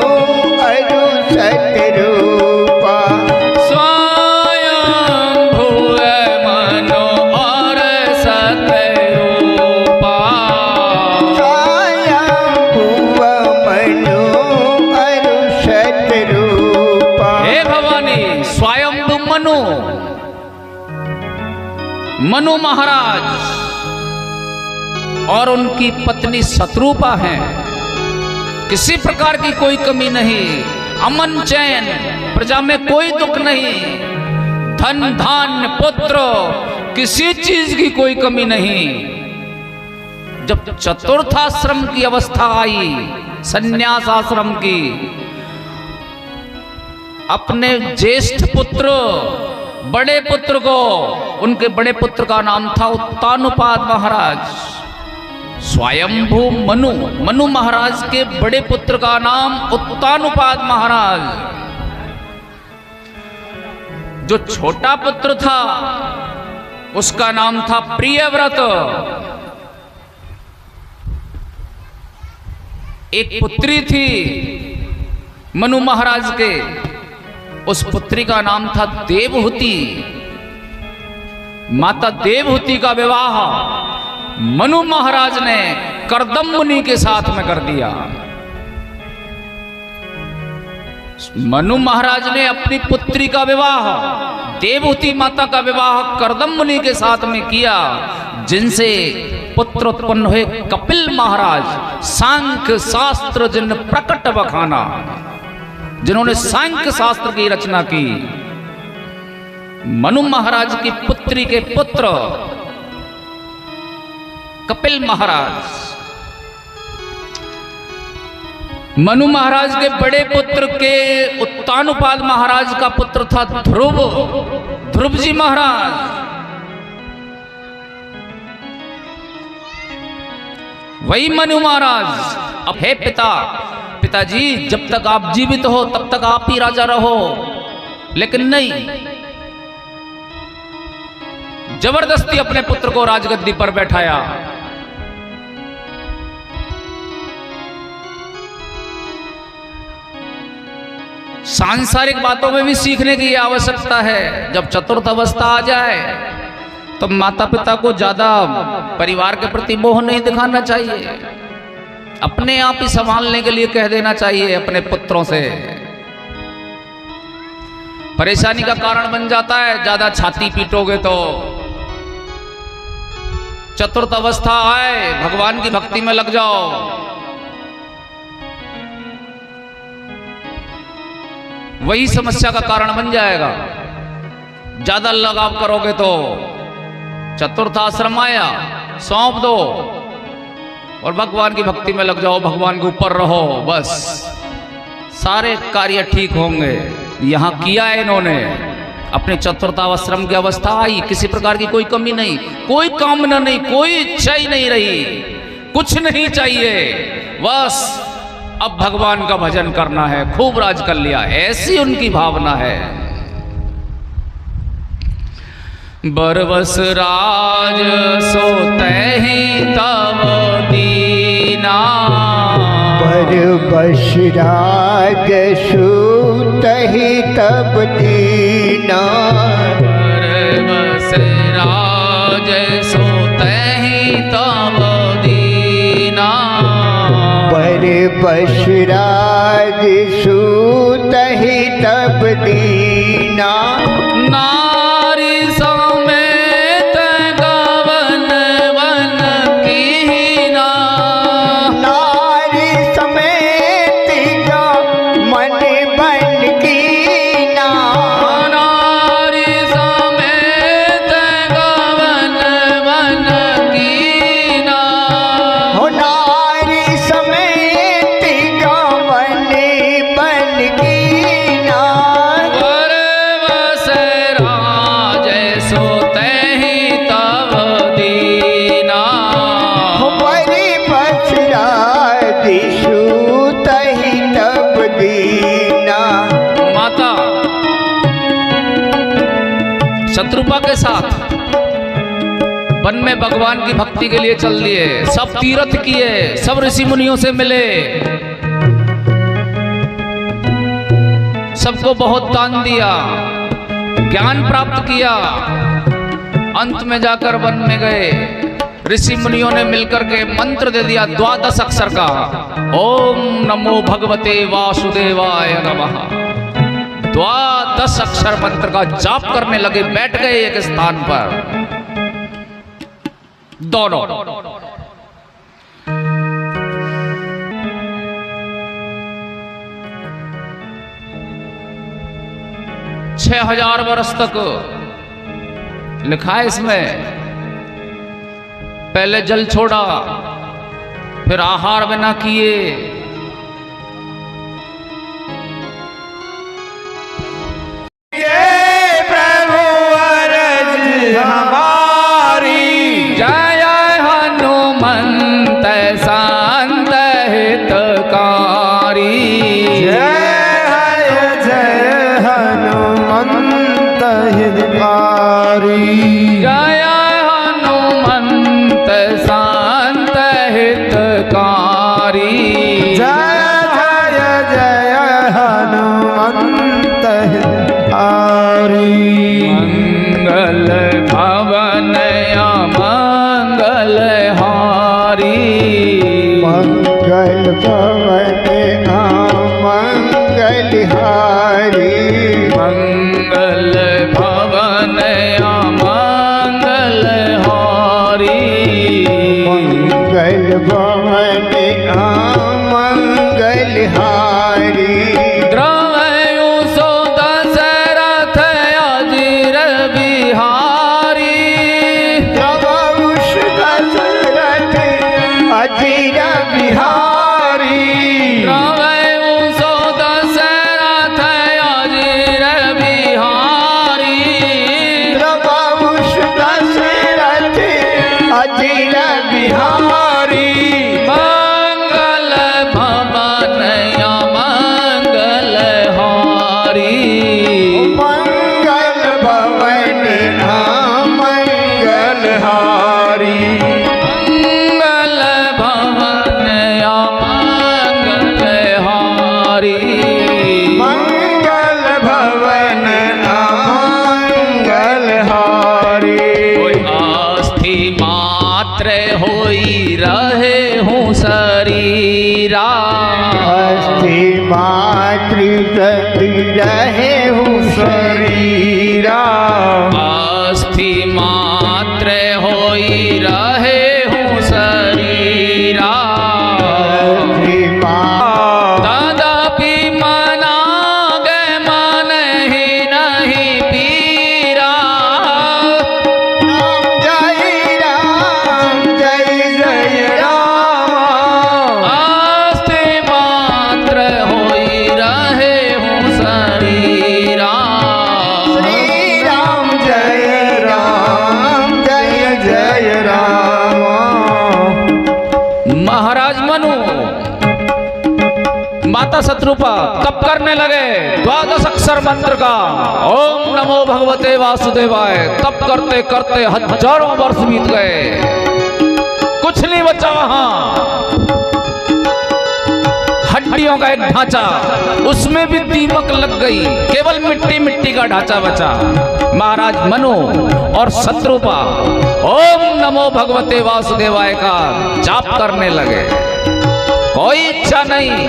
अरु सतरूपा। स्वयंभू मनु और सतरूपा। स्वयंभुव मनु अरु सतरूपा। हे भवानी, स्वयंभू मनु, मनु महाराज और उनकी पत्नी शत्रुपा हैं। किसी प्रकार की कोई कमी नहीं, अमन चैन, प्रजा में कोई दुख नहीं, धन धान्य पुत्र, किसी चीज की कोई कमी नहीं। जब चतुर्थाश्रम की अवस्था आई, संन्यास आश्रम की, अपने ज्येष्ठ पुत्र, बड़े पुत्र को, उनके बड़े पुत्र का नाम था उत्तानुपाद महाराज। स्वयंभू मनु, मनु महाराज के बड़े पुत्र का नाम उत्तानुपाद महाराज। जो छोटा पुत्र था उसका नाम था प्रियव्रत। एक पुत्री थी मनु महाराज के, उस पुत्री का नाम था देवहूति। माता देवहूति का विवाह मनु महाराज ने करदम मुनि के साथ में कर दिया। मनु महाराज ने अपनी पुत्री का विवाह, देवहूति माता का विवाह करदम मुनि के साथ में किया, जिनसे पुत्र उत्पन्न हुए कपिल महाराज। सांख्य शास्त्र जिन प्रकट बखाना, जिन्होंने सांख्य शास्त्र की रचना की। मनु महाराज की पुत्री के पुत्र कपिल महाराज। मनु महाराज के बड़े पुत्र के उत्तानुपाद महाराज का पुत्र था ध्रुव, ध्रुव जी महाराज। वही मनु महाराज। अब हे पिता, पिताजी जब तक आप जीवित हो तब तक आप ही राजा रहो, लेकिन नहीं, जबरदस्ती अपने पुत्र को राजगद्दी पर बैठाया। सांसारिक बातों में भी सीखने की आवश्यकता है। जब चतुर्थ अवस्था आ जाए तो माता पिता को ज्यादा परिवार के प्रति मोह नहीं दिखाना चाहिए, अपने आप ही संभालने के लिए कह देना चाहिए अपने पुत्रों से। परेशानी का कारण बन जाता है ज्यादा छाती पीटोगे तो। चतुर्थ अवस्था आए, भगवान की भक्ति में लग जाओ। वही समस्या का कारण बन जाएगा। ज्यादा लगाव करोगे तो चतुर्थ आश्रम आया, सौंप दो और भगवान की भक्ति में लग जाओ, भगवान के ऊपर रहो, बस सारे कार्य ठीक होंगे। यहां किया है इन्होंने। अपने चतुर्थाश्रम की अवस्था आई, किसी प्रकार की कोई कमी नहीं, कोई कामना नहीं, कोई इच्छा ही नहीं रही, कुछ नहीं चाहिए, बस अब भगवान का भजन करना है, खूब राज कर लिया, ऐसी उनकी भावना है। बरबस राज सोते ही तब दीना, बरबस राज सोते तब दीना, बरबस राज सोते ही तब दीना, बरबस राज सोते तब दीना, नारी समेत गवन वन कीना, नारी समेत मन बन कीना, नारी समेत गवन वन कीना, हो नारी समेत गवन बन कीना, बरबस राज सोते ही तब दीना, हो बरबस राज सोते तब दीना। माता शत्रुपा के साथ वन में भगवान की भक्ति के लिए चल दिए, सब तीर्थ किए, सब ऋषि मुनियों से मिले, सबको बहुत दान दिया, ज्ञान प्राप्त किया। अंत में जाकर वन में गए, ऋषि मुनियों ने मिलकर के मंत्र दे दिया 12 अक्षर का, ओम नमो भगवते वासुदेवाय नमः। 12 अक्षर मंत्र का जाप करने लगे, बैठ गए एक स्थान पर दोनों। 6000 वर्ष तक लिखा है इसमें, पहले जल छोड़ा, फिर आहार बिना किए, जय हनुमंत शांत हितकारी, हनुमंत हितकारी, जय हनुमंत शांत हितकारी, जय जय हनुमंत हितकारी। मंगल भवन अमंगल हारी, मंगल भवन मंगल हारी, मंगल भवन अमंगल हारी, मंगल भवन मंगल हारी, द्रवयु सो दशरथ अजीर बिहारी, द्रवयुष दशरथ अजीर बिहारी, द्रवयु सो दशरथ अजीर बिहारी, द्रवयुष दशरथ अजीर बिहारी, मंगल भवन अमंगल हारी, मंगल भवन मंगल हारी, मंगल भवन अमंगल हारी, मंगल भवन मंगल हारी, कोई अस्थि मात्र होई रहे माता शत्रुपा तप करने लगे 12 अक्षर मंत्र का, ओम नमो भगवते वासुदेवाय। तप करते करते हजारों वर्ष बीत गए, कुछ नहीं बचा वहां। हड्डियों का एक ढांचा, उसमें भी दीमक लग गई, केवल मिट्टी मिट्टी का ढांचा बचा। महाराज मनु और शत्रुपा ओम नमो भगवते वासुदेवाय का जाप करने लगे। कोई इच्छा नहीं,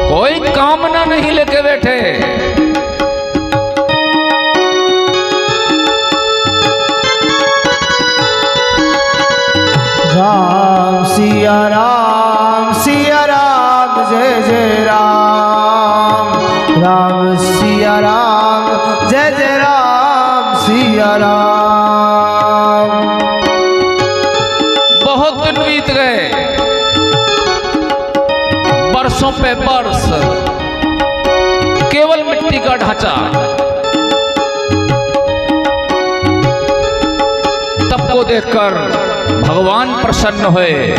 कोई कामना नहीं लेके बैठे। राम सिया राम जय जय राम, राम सिया राम जय जय राम सिया राम। बहुत दिन बीत गए, वर्षों पे वर्ष, केवल मिट्टी का ढांचा। तब को देखकर भगवान प्रसन्न हुए।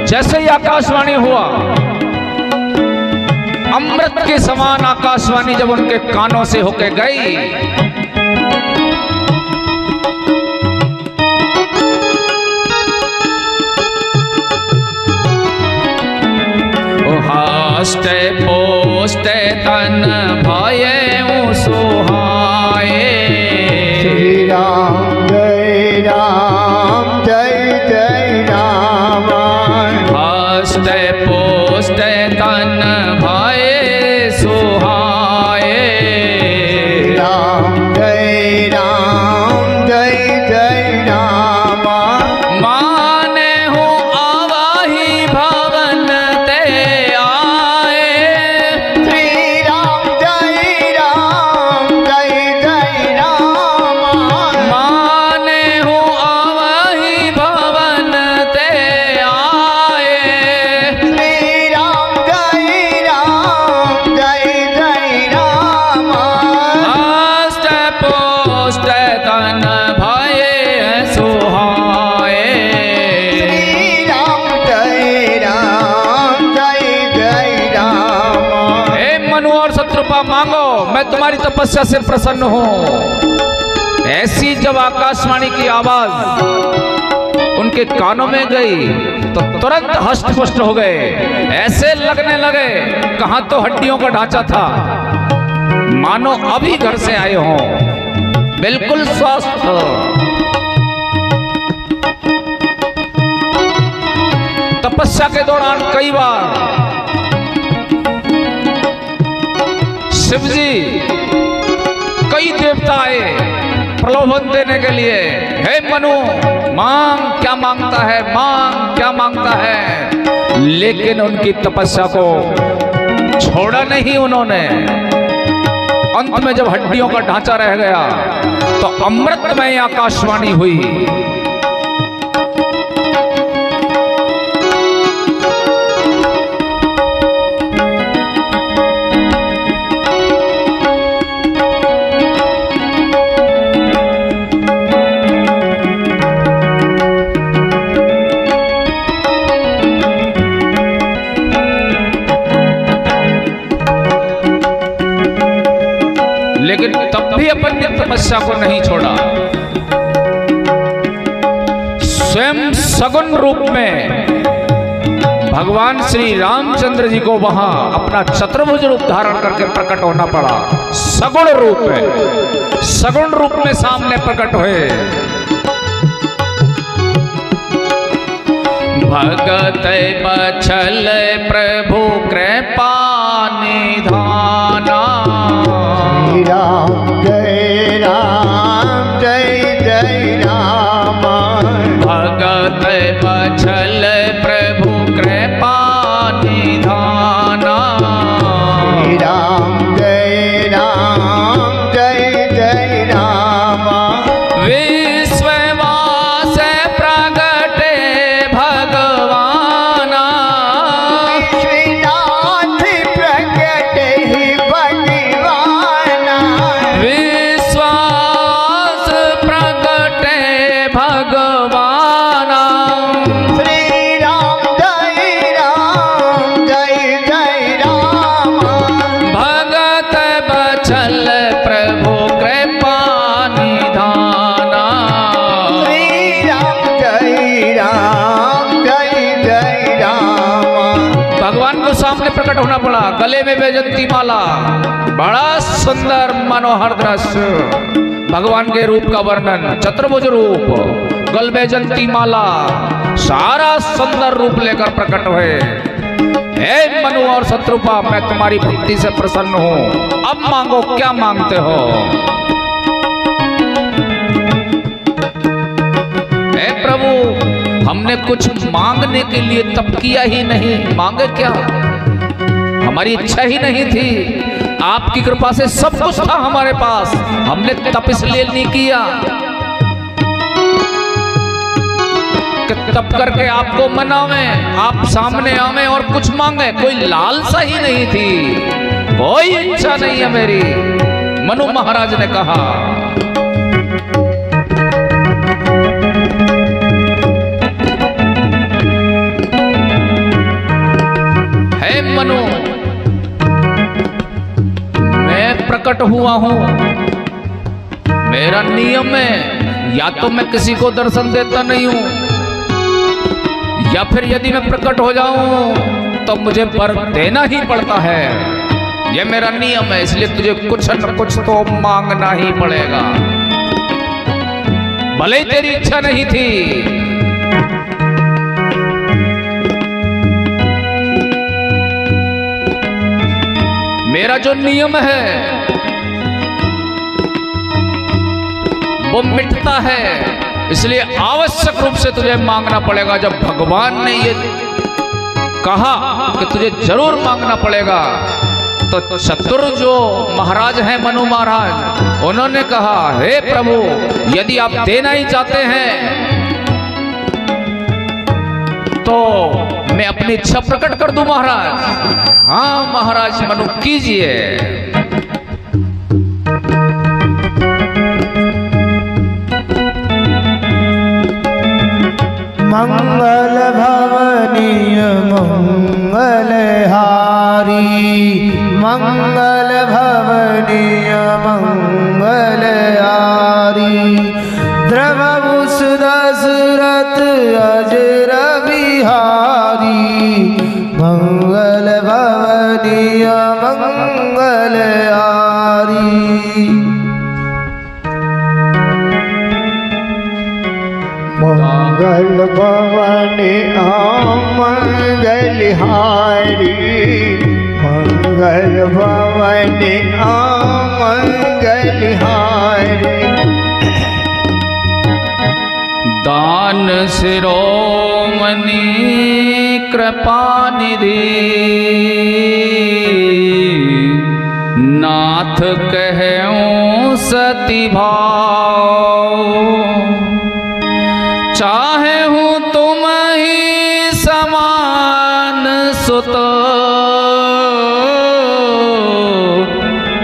जैसे ही आकाशवाणी हुआ, अमृत के समान आकाशवाणी जब उनके कानों से होके गई, हास्ते पोस्ते तन भाये सुहाए। श्री राम जय जय राम। हास्ते पोस्ते तन भाये सुहाए। राम जय जय राम। माने हूँ आवाही भवन ते आए। श्री राम जय जय राम। माने हूँ आवाही भवन ते आए। श्री राम जय जय राम। हास्ते पोस्ते तन भाये सुहाए। श्री राम जय जय राम। हे मनु और शत्रुपा, मांगो, मैं तुम्हारी तपस्या से प्रसन्न हूं। ऐसी जब आकाशवाणी की आवाज उनके कानों में गई तो तुरंत हष्ट पुष्ट हो गए। ऐसे लगने लगे कहां तो हड्डियों का ढांचा था, मानो अभी घर से आए हों, बिल्कुल स्वस्थ। तपस्या के दौरान कई बार शिव जी, कई देवता आए प्रलोभन देने के लिए। हे मनु, मांग, क्या मांगता है, मांग, क्या मांगता है। लेकिन उनकी तपस्या को छोड़ा नहीं उन्होंने। अंत में जब हड्डियों का ढांचा रह गया तो अमृतमय आकाशवाणी हुई। लेकिन तब भी अपनी तपस्या को नहीं छोड़ा। स्वयं सगुण रूप में भगवान श्री रामचंद्र जी को वहां अपना चतुर्भुज रूप धारण करके प्रकट होना पड़ा। सगुण रूप में, सगुण रूप में सामने प्रकट हुए। भगत बछल प्रभु कृपा निधाना। राम जय जय राम। भगत बछल प्रभु कृपा निधाना। गले में वैजंती माला, बड़ा सुंदर मनोहर दृश्य, भगवान के रूप का वर्णन, चतुर्भुज रूप, गल वैजंती माला, सारा सुंदर रूप लेकर प्रकट हुए। हे मनु और शत्रुपा, मैं तुम्हारी भक्ति से प्रसन्न हूं, अब मांगो, क्या मांगते हो? हे प्रभु, हमने कुछ मांगने के लिए तप किया ही नहीं, मांगे क्या? हमारी इच्छा ही नहीं थी, आपकी कृपा से सब कुछ था हमारे पास, हमने तप इसलिए नहीं किया कि तप करके आपको मनावे, आप सामने आवे और कुछ मांगे, कोई लालसा ही नहीं थी, कोई इच्छा नहीं है मेरी। मनु महाराज ने कहा, हे मनु, मैं प्रकट हुआ हूं, मेरा नियम है या तो मैं किसी को दर्शन देता नहीं हूं, या फिर यदि मैं प्रकट हो जाऊं तो मुझे वर देना ही पड़ता है, यह मेरा नियम है, इसलिए तुझे कुछ न कुछ तो मांगना ही पड़ेगा, भले ही तेरी इच्छा नहीं थी। मेरा जो नियम है वो मिटता है, इसलिए आवश्यक रूप से तुझे मांगना पड़ेगा। जब भगवान ने ये कहा कि तुझे जरूर मांगना पड़ेगा, तो चतुर जो महाराज हैं, मनु महाराज, उन्होंने कहा, हे प्रभु, यदि आप देना ही चाहते हैं तो मैं अपनी इच्छा प्रकट कर दूं महाराज। हाँ महाराज, मनु कीजिए। मंगल भवनीय मंगलहारी, मंगल भवनीय मंगलहारी, द्रवभु दशरथ अजर बिहारी, मंगल भवनीय मंगलहारी। मंगल भवनी मंगलहारी, मंगल भवनी मंगलहारी। दान शिरोमणि कृपानिधि, नाथ कहूं सती भाव, चाहे हूँ तुम ही समान सुत,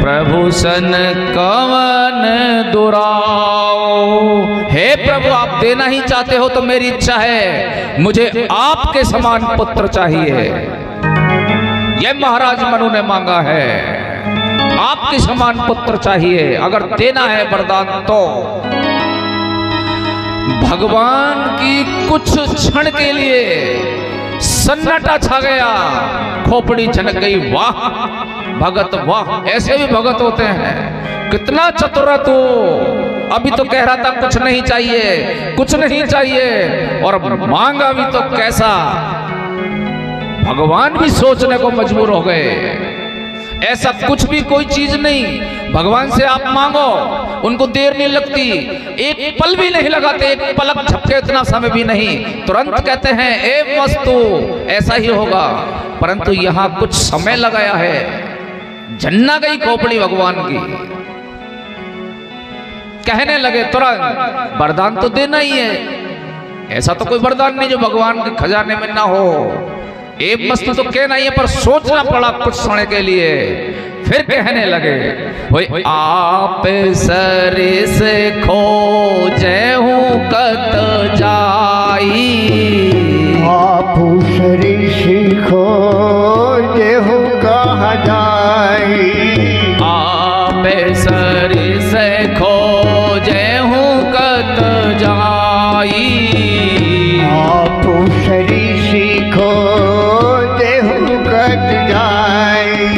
प्रभु सन कवन दुराओ। हे प्रभु, आप देना ही चाहते हो तो मेरी इच्छा है, मुझे आपके समान पुत्र चाहिए। यह महाराज मनु ने मांगा है, आपके समान पुत्र चाहिए। अगर देना है वरदान तो भगवान की कुछ क्षण के लिए सन्नाटा छा गया, खोपड़ी छनक गई। वाह भगत वाह, ऐसे भी भगत होते हैं, कितना चतुर तू। अभी तो कह रहा था कुछ नहीं चाहिए, कुछ नहीं चाहिए, और मांगा भी तो कैसा। भगवान भी सोचने को मजबूर हो गए। ऐसा कुछ भी कोई चीज नहीं, भगवान से आप मांगो, उनको देर नहीं लगती, एक पल भी नहीं लगाते, एक पलक झपके इतना समय भी नहीं, तुरंत कहते हैं ए वस्तु ऐसा ही होगा। परंतु यहाँ कुछ समय लगाया है, जन्ना गई खोपड़ी भगवान की। कहने लगे तुरंत वरदान तो देना ही है, ऐसा तो कोई वरदान नहीं जो भगवान के खजाने में ना हो। एक वस्तु तो कहना ही है, पर सोचना पड़ा कुछ समय के लिए। फिर कहने लगे, ओए आप सरे से खोजे हूँ कत जाई, आप सरे से खोजे हूँ कहाँ जाई, आप सरे से खोजे हूँ कत जाई, आप सरे से खोजे हूँ कत जाई।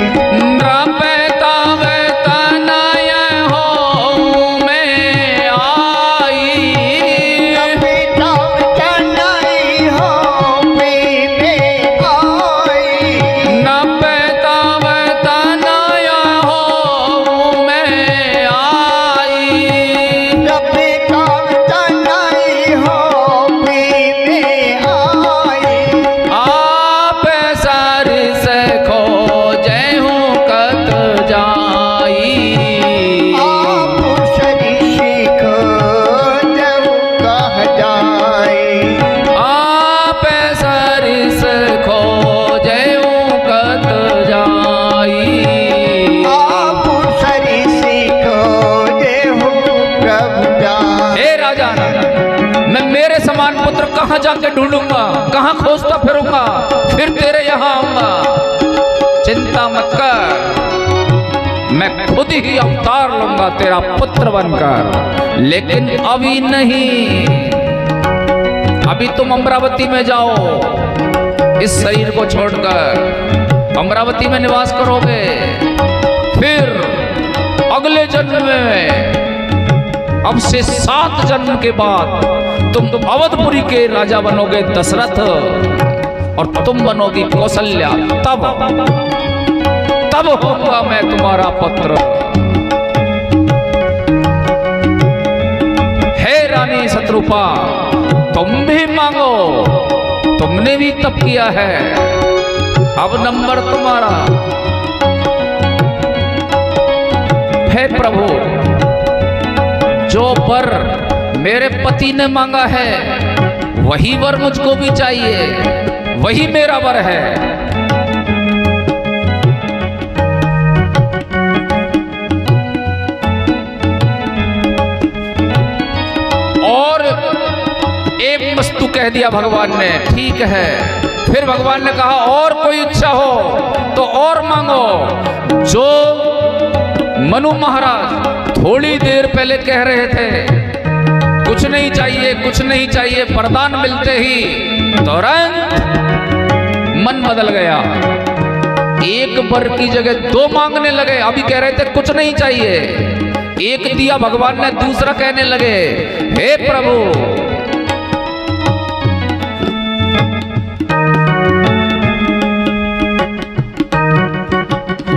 समान पुत्र कहाँ जाके ढूंढूंगा, कहाँ खोजता फिरूंगा, फिर तेरे यहाँ आऊंगा। चिंता मत कर, मैं खुद ही अवतार लूंगा तेरा पुत्र बनकर, लेकिन अभी नहीं। अभी तुम अमरावती में जाओ, इस शरीर को छोड़कर अमरावती में निवास करोगे। फिर अगले जन्म में, अब से 7 जन्म के बाद तुम अवधपुरी के राजा बनोगे दशरथ, और तुम बनोगी कौशल्या। तब होगा मैं तुम्हारा पुत्र। हे रानी शत्रुपा, तुम भी मांगो, तुमने भी तप किया है, अब नंबर तुम्हारा। हे प्रभु, जो वर मेरे पति ने मांगा है वही वर मुझको भी चाहिए, वही मेरा वर है। और एक वस्तु कह दिया भगवान ने, ठीक है। फिर भगवान ने कहा और कोई इच्छा हो तो और मांगो। जो मनु महाराज थोड़ी देर पहले कह रहे थे कुछ नहीं चाहिए, कुछ नहीं चाहिए, वरदान मिलते ही तुरंत मन बदल गया। एक वर की जगह 2 मांगने लगे। अभी कह रहे थे कुछ नहीं चाहिए, एक दिया भगवान ने, दूसरा कहने लगे हे प्रभु,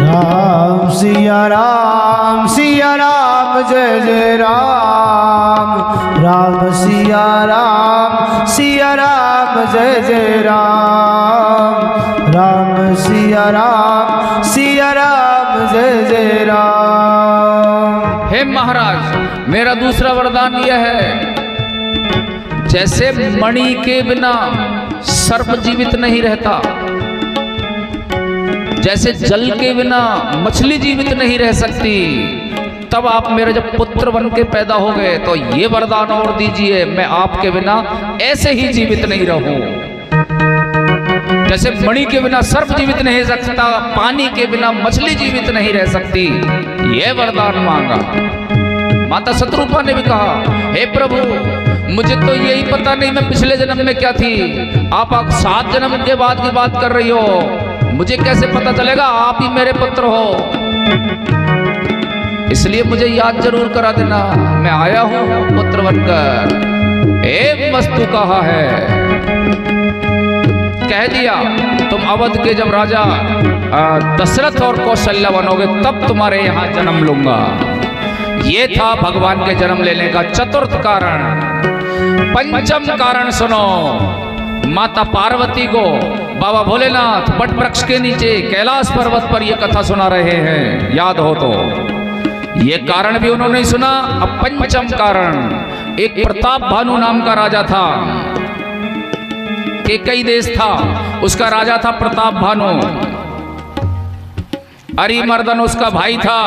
राम सिया राम जय जय राम, राम सिया राम जय जय राम, राम सिया राम जय जय राम। हे महाराज, मेरा दूसरा वरदान यह है, जैसे मणि के बिना सर्प जीवित नहीं रहता, जैसे जल के बिना मछली जीवित नहीं रह सकती, तब आप मेरे जब पुत्र बन के पैदा हो गए तो ये वरदान और दीजिए, मैं आपके बिना ऐसे ही जीवित नहीं रहूं। जैसे मणि के बिना सर्प जीवित नहीं रह सकता, पानी के बिना मछली जीवित नहीं रह सकती, यह वरदान मांगा। माता शत्रुपा ने भी कहा हे प्रभु, मुझे तो यही पता नहीं मैं पिछले जन्म में क्या थी, आप 7 जन्म के बाद की बात कर रही हो, मुझे कैसे पता चलेगा आप ही मेरे पुत्र हो। इसलिए मुझे याद जरूर करा देना, मैं आया हूं पुत्र बनकर। एक वस्तु कहा है, कह दिया तुम अवध के जब राजा दशरथ और कौशल्या बनोगे तब तुम्हारे यहां जन्म लूंगा। ये था भगवान के जन्म लेने का 4th कारण। 5म कारण सुनो, माता पार्वती को बाबा भोलेनाथ बट वृक्ष के नीचे कैलाश पर्वत पर यह कथा सुना रहे हैं, याद हो तो। ये कारण भी उन्होंने नहीं सुना। अब 5म कारण, एक प्रताप भानु नाम का राजा था, कई देश था, उसका राजा था प्रताप भानु। अरिमर्दन उसका भाई था,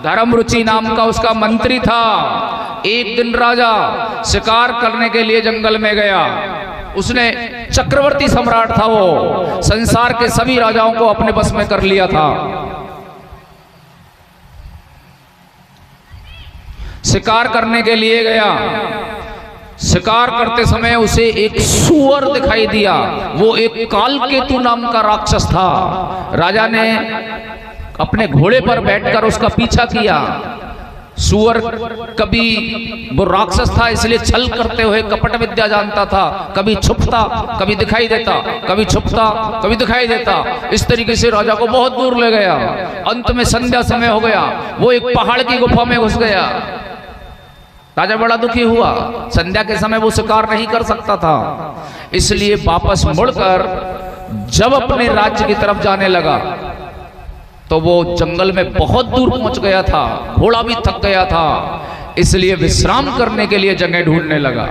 धर्मरुचि नाम का उसका मंत्री था। एक दिन राजा शिकार करने के लिए जंगल में गया। उसने चक्रवर्ती सम्राट था, वो संसार के सभी राजाओं को अपने बस में कर लिया था। शिकार करने के लिए गया। शिकार करते समय उसे एक सूअर दिखाई दिया। वो एक कालकेतु नाम का राक्षस था। राजा ने अपने घोड़े पर बैठकर उसका पीछा किया। सूअर कभी वो राक्षस था इसलिए छल करते हुए कपट विद्या जानता था, कभी छुपता कभी दिखाई देता, कभी छुपता कभी दिखाई देता। इस तरीके से राजा को बहुत दूर ले गया। अंत में संध्या समय हो गया, वो एक पहाड़ की गुफा में घुस गया। राजा बड़ा दुखी हुआ, संध्या के समय वो शिकार नहीं कर सकता था, इसलिए वापस मुड़कर जब अपने राज्य की तरफ जाने लगा तो वो जंगल में बहुत दूर पहुंच गया था, घोड़ा भी थक गया था, इसलिए विश्राम करने के लिए जगह ढूंढने लगा।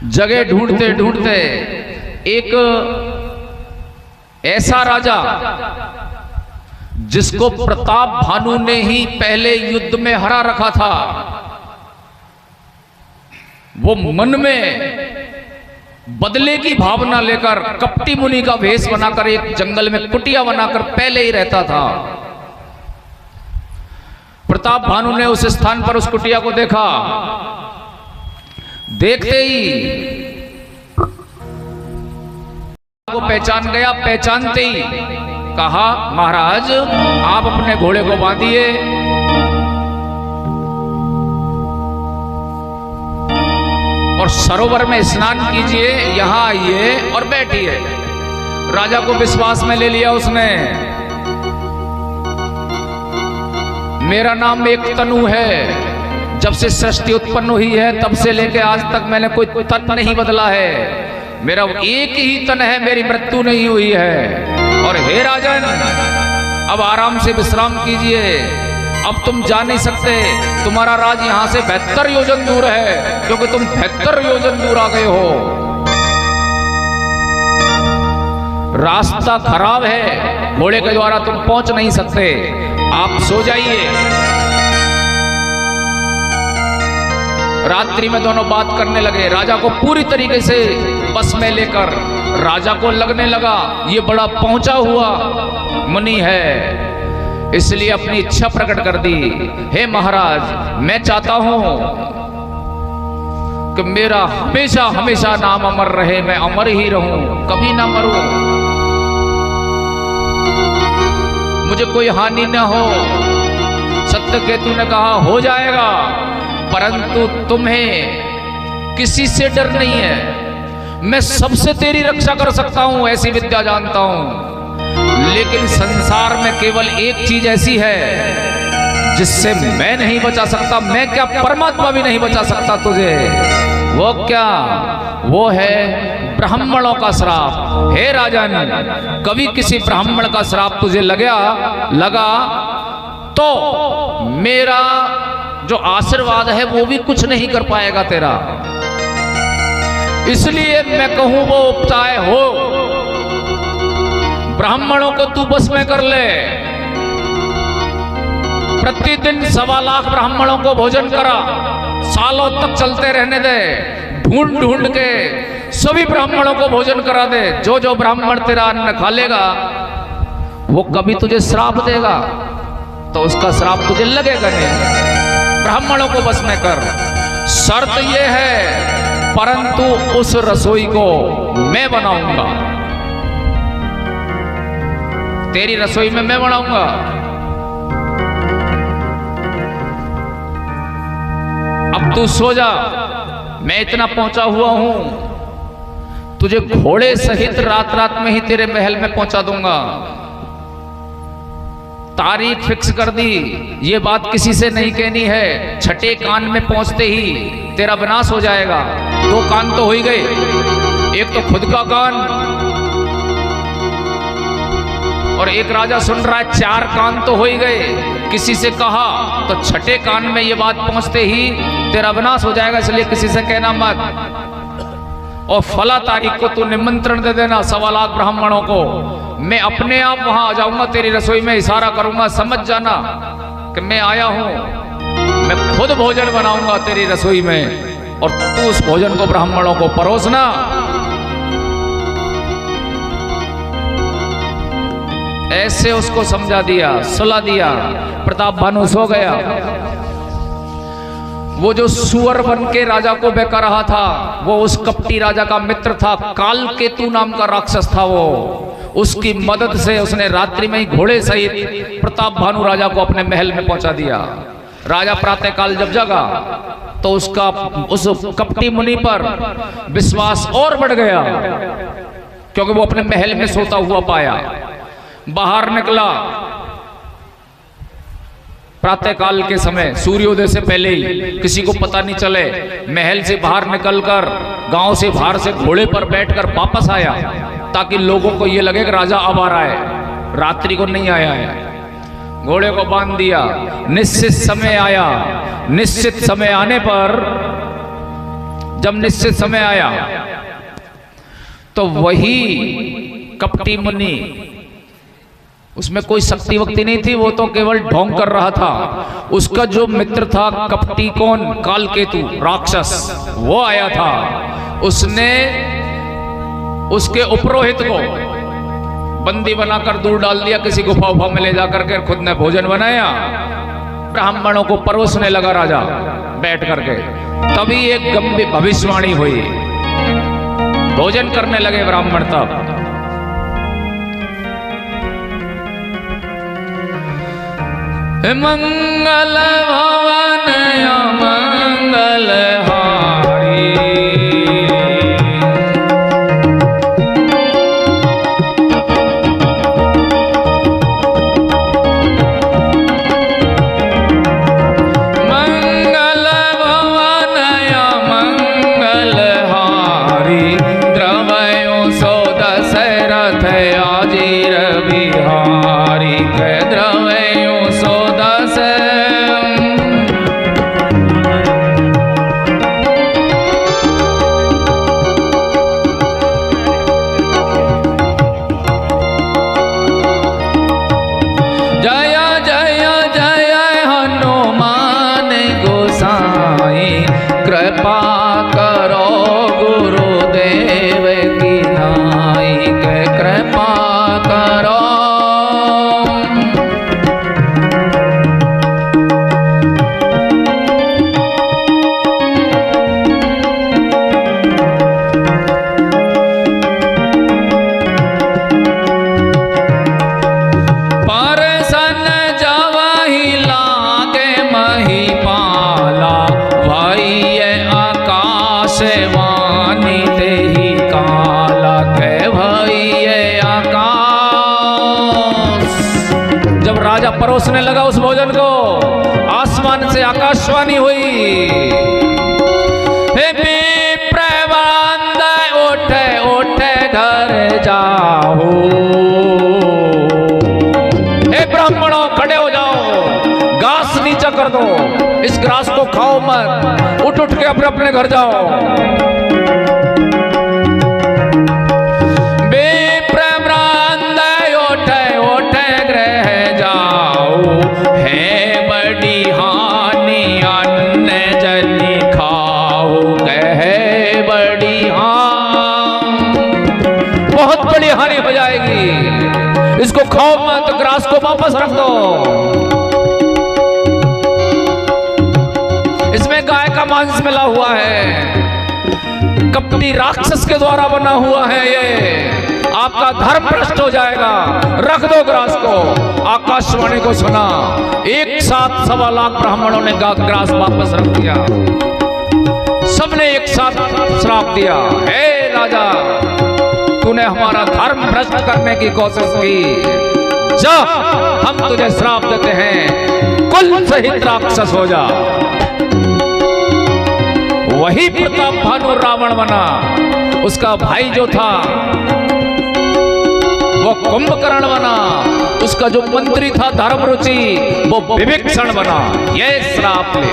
जगह ढूंढते ढूंढते एक ऐसा राजा जिसको प्रताप भानु ने ही पहले युद्ध में हरा रखा था, वो मन में बदले की भावना लेकर कपटी मुनि का वेश बनाकर एक जंगल में कुटिया बनाकर पहले ही रहता था। प्रताप भानु ने उस स्थान पर उस कुटिया को देखा। देखते ही को पहचान गया। पहचानते ही कहा, महाराज आप अपने घोड़े को बांधिए और सरोवर में स्नान कीजिए, यहां आइए और बैठिए। राजा को विश्वास में ले लिया उसने। मेरा नाम एक तनु है। जब से सृष्टि उत्पन्न हुई है तब से लेकर आज तक मैंने कोई तन नहीं बदला है। मेरा एक ही तन है, मेरी मृत्यु नहीं हुई है। और हे राजन, अब आराम से विश्राम कीजिए। अब तुम जा नहीं सकते, तुम्हारा राज यहां से 72 योजन दूर है, क्योंकि तुम 72 योजन दूर आ गए हो। रास्ता खराब है, घोड़े के द्वारा तुम पहुंच नहीं सकते, आप सो जाइए। रात्रि में दोनों बात करने लगे। राजा को पूरी तरीके से बस में लेकर राजा को लगने लगा ये बड़ा पहुंचा हुआ मुनि है, इसलिए अपनी इच्छा प्रकट कर दी। हे महाराज, मैं चाहता हूं कि मेरा हमेशा हमेशा नाम अमर रहे, मैं अमर ही रहूं, कभी ना मरूं, मुझे कोई हानि ना हो। सत्यकेतु ने कहा, हो जाएगा, परंतु तुम्हें किसी से डर नहीं है। मैं सबसे तेरी रक्षा कर सकता हूं, ऐसी विद्या जानता हूं, लेकिन संसार में केवल एक चीज ऐसी है जिससे मैं नहीं बचा सकता। मैं क्या, परमात्मा भी नहीं बचा सकता तुझे। वो क्या? वो है ब्राह्मणों का श्राप। हे राजन, कभी किसी ब्राह्मण का श्राप तुझे लगा तो मेरा जो आशीर्वाद है वो भी कुछ नहीं कर पाएगा तेरा। इसलिए मैं कहूं वो उपाय हो, ब्राह्मणों को तू बस में कर ले। प्रतिदिन 1.25 लाख ब्राह्मणों को भोजन करा, सालों तक चलते रहने दे, ढूंढ ढूंढ के सभी ब्राह्मणों को भोजन करा दे। जो जो ब्राह्मण तेरा अन्न खा लेगा वो कभी तुझे श्राप देगा तो उसका श्राप तुझे लगेगा नहीं। ब्राह्मणों को बस में कर। शर्त यह है, परंतु उस रसोई को मैं बनाऊंगा, तेरी रसोई में मैं बनाऊंगा। अब तू सो जा, मैं इतना पहुंचा हुआ हूं, तुझे घोड़े सहित रात रात में ही तेरे महल में पहुंचा दूंगा। तारीख फिक्स कर दी, ये बात किसी से नहीं कहनी है। छठे कान में पहुंचते ही तेरा विनाश हो जाएगा। 2 कान तो हो ही गए, एक तो खुद का कान और एक राजा सुन रहा है, 4 कान तो हो ही गए। किसी से कहा तो छठे कान में ये बात पहुंचते ही तेरा विनाश हो जाएगा, इसलिए किसी से कहना मत। और फला तारीख को तू निमंत्रण दे देना 1.25 लाख ब्राह्मणों को। मैं अपने आप वहां आ जाऊंगा, तेरी रसोई में इशारा करूंगा, समझ जाना कि मैं आया हूं। मैं खुद भोजन बनाऊंगा तेरी रसोई में और तू उस भोजन को ब्राह्मणों को परोसना। ऐसे उसको समझा दिया, सुला दिया। प्रताप भानु सो गया। वो जो सुअर बन के राजा को बहका रहा था वो उस कपटी राजा का मित्र था, कालकेतु नाम का राक्षस था वो। उसकी मदद से उसने रात्रि में ही घोड़े सहित प्रताप भानु राजा को अपने महल में पहुंचा दिया। राजा प्रातःकाल जब जगा तो उसका उस कपटी मुनि पर विश्वास और बढ़ गया, क्योंकि वो अपने महल में सोता हुआ पाया। बाहर निकला प्रातःकाल के समय, सूर्योदय से पहले ही, किसी को पता नहीं चले। महल से बाहर निकलकर गांव से बाहर से घोड़े पर बैठकर वापस आया, ताकि लोगों को यह लगे कि राजा अब आ रहा है, रात्रि को नहीं आया है। घोड़े को बांध दिया। निश्चित समय आया। निश्चित समय आने पर, जब निश्चित समय आया तो वही कपटी मुनि उसमें कोई शक्ति वक्ति नहीं थी, वो तो केवल ढोंग कर रहा था। उसका जो मित्र था कपटी, कौन, कालकेतु राक्षस, वो आया था। उसने उसके उपरोहित को बंदी बनाकर दूर डाल दिया, किसी गुफा उफा में ले जाकर के खुद ने भोजन बनाया। ब्राह्मणों को परोसने लगा राजा बैठ करके। तभी एक गंभीर भविष्यवाणी हुई। भोजन करने लगे ब्राह्मण। तब मंगल भवन मंगल हारी, मंगल भवन मंगल हारी, द्रवयो सो दशरथ आजीर बिहारी, के द्रवयो सो कृपा करो गुरुदेव की नाई, के कृपा करो। परसन जवाही लागे महिपाला, भाई वानी ते ही काला, के भाई आकाश। जब राजा परोसने लगा उस भोजन को, आसमान से आकाशवाणी हुई। हे विप्रवंद उठे उठे घर जाओ, हे ब्राह्मणों खड़े हो जाओ, घास नीचा कर दो, इस ग्रास को खाओ मत, उठ उठ के अपने अपने घर जाओ। विप्रवृंद उठे उठे गृह जाओ, है बड़ी हानि अन्न जनि खाओ, है बड़ी बहुत बड़ी हानि हो जाएगी, इसको खाओ मत, ग्रास को वापस रख दो। इसमें गाय का मांस मिला हुआ है, कपटी राक्षस के द्वारा बना हुआ है, ये आपका धर्म भ्रष्ट हो जाएगा, रख दो ग्रास को। आकाशवाणी को सुना, एक साथ 1.25 लाख ब्राह्मणों ने ग्रास वापस रख दिया। सबने एक साथ श्राप दिया, हे राजा तूने हमारा धर्म भ्रष्ट करने की कोशिश की, जा हम तुझे श्राप देते हैं, कुल सहित राक्षस हो जा। वही प्रताप भानु रावण बना, उसका भाई जो था वो कुंभकर्ण बना, उसका जो मंत्री था धर्मरुचि वो विभीषण बना। ये श्राप ले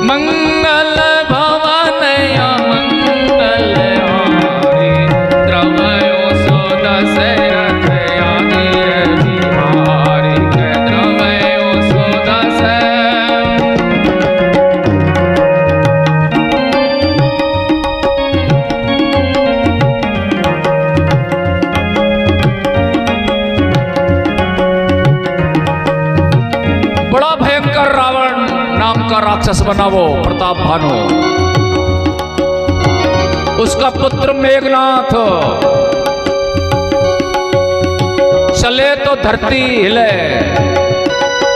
मंगल भवन या मंगल हारी, द्रवयो सो दशरथ आजीर बिहारी, के द्रवयो सो बड़ा भयंकर रावण नाम का राक्षस बना वो प्रताप भानु। उसका पुत्र मेघनाथ, चले तो धरती हिले,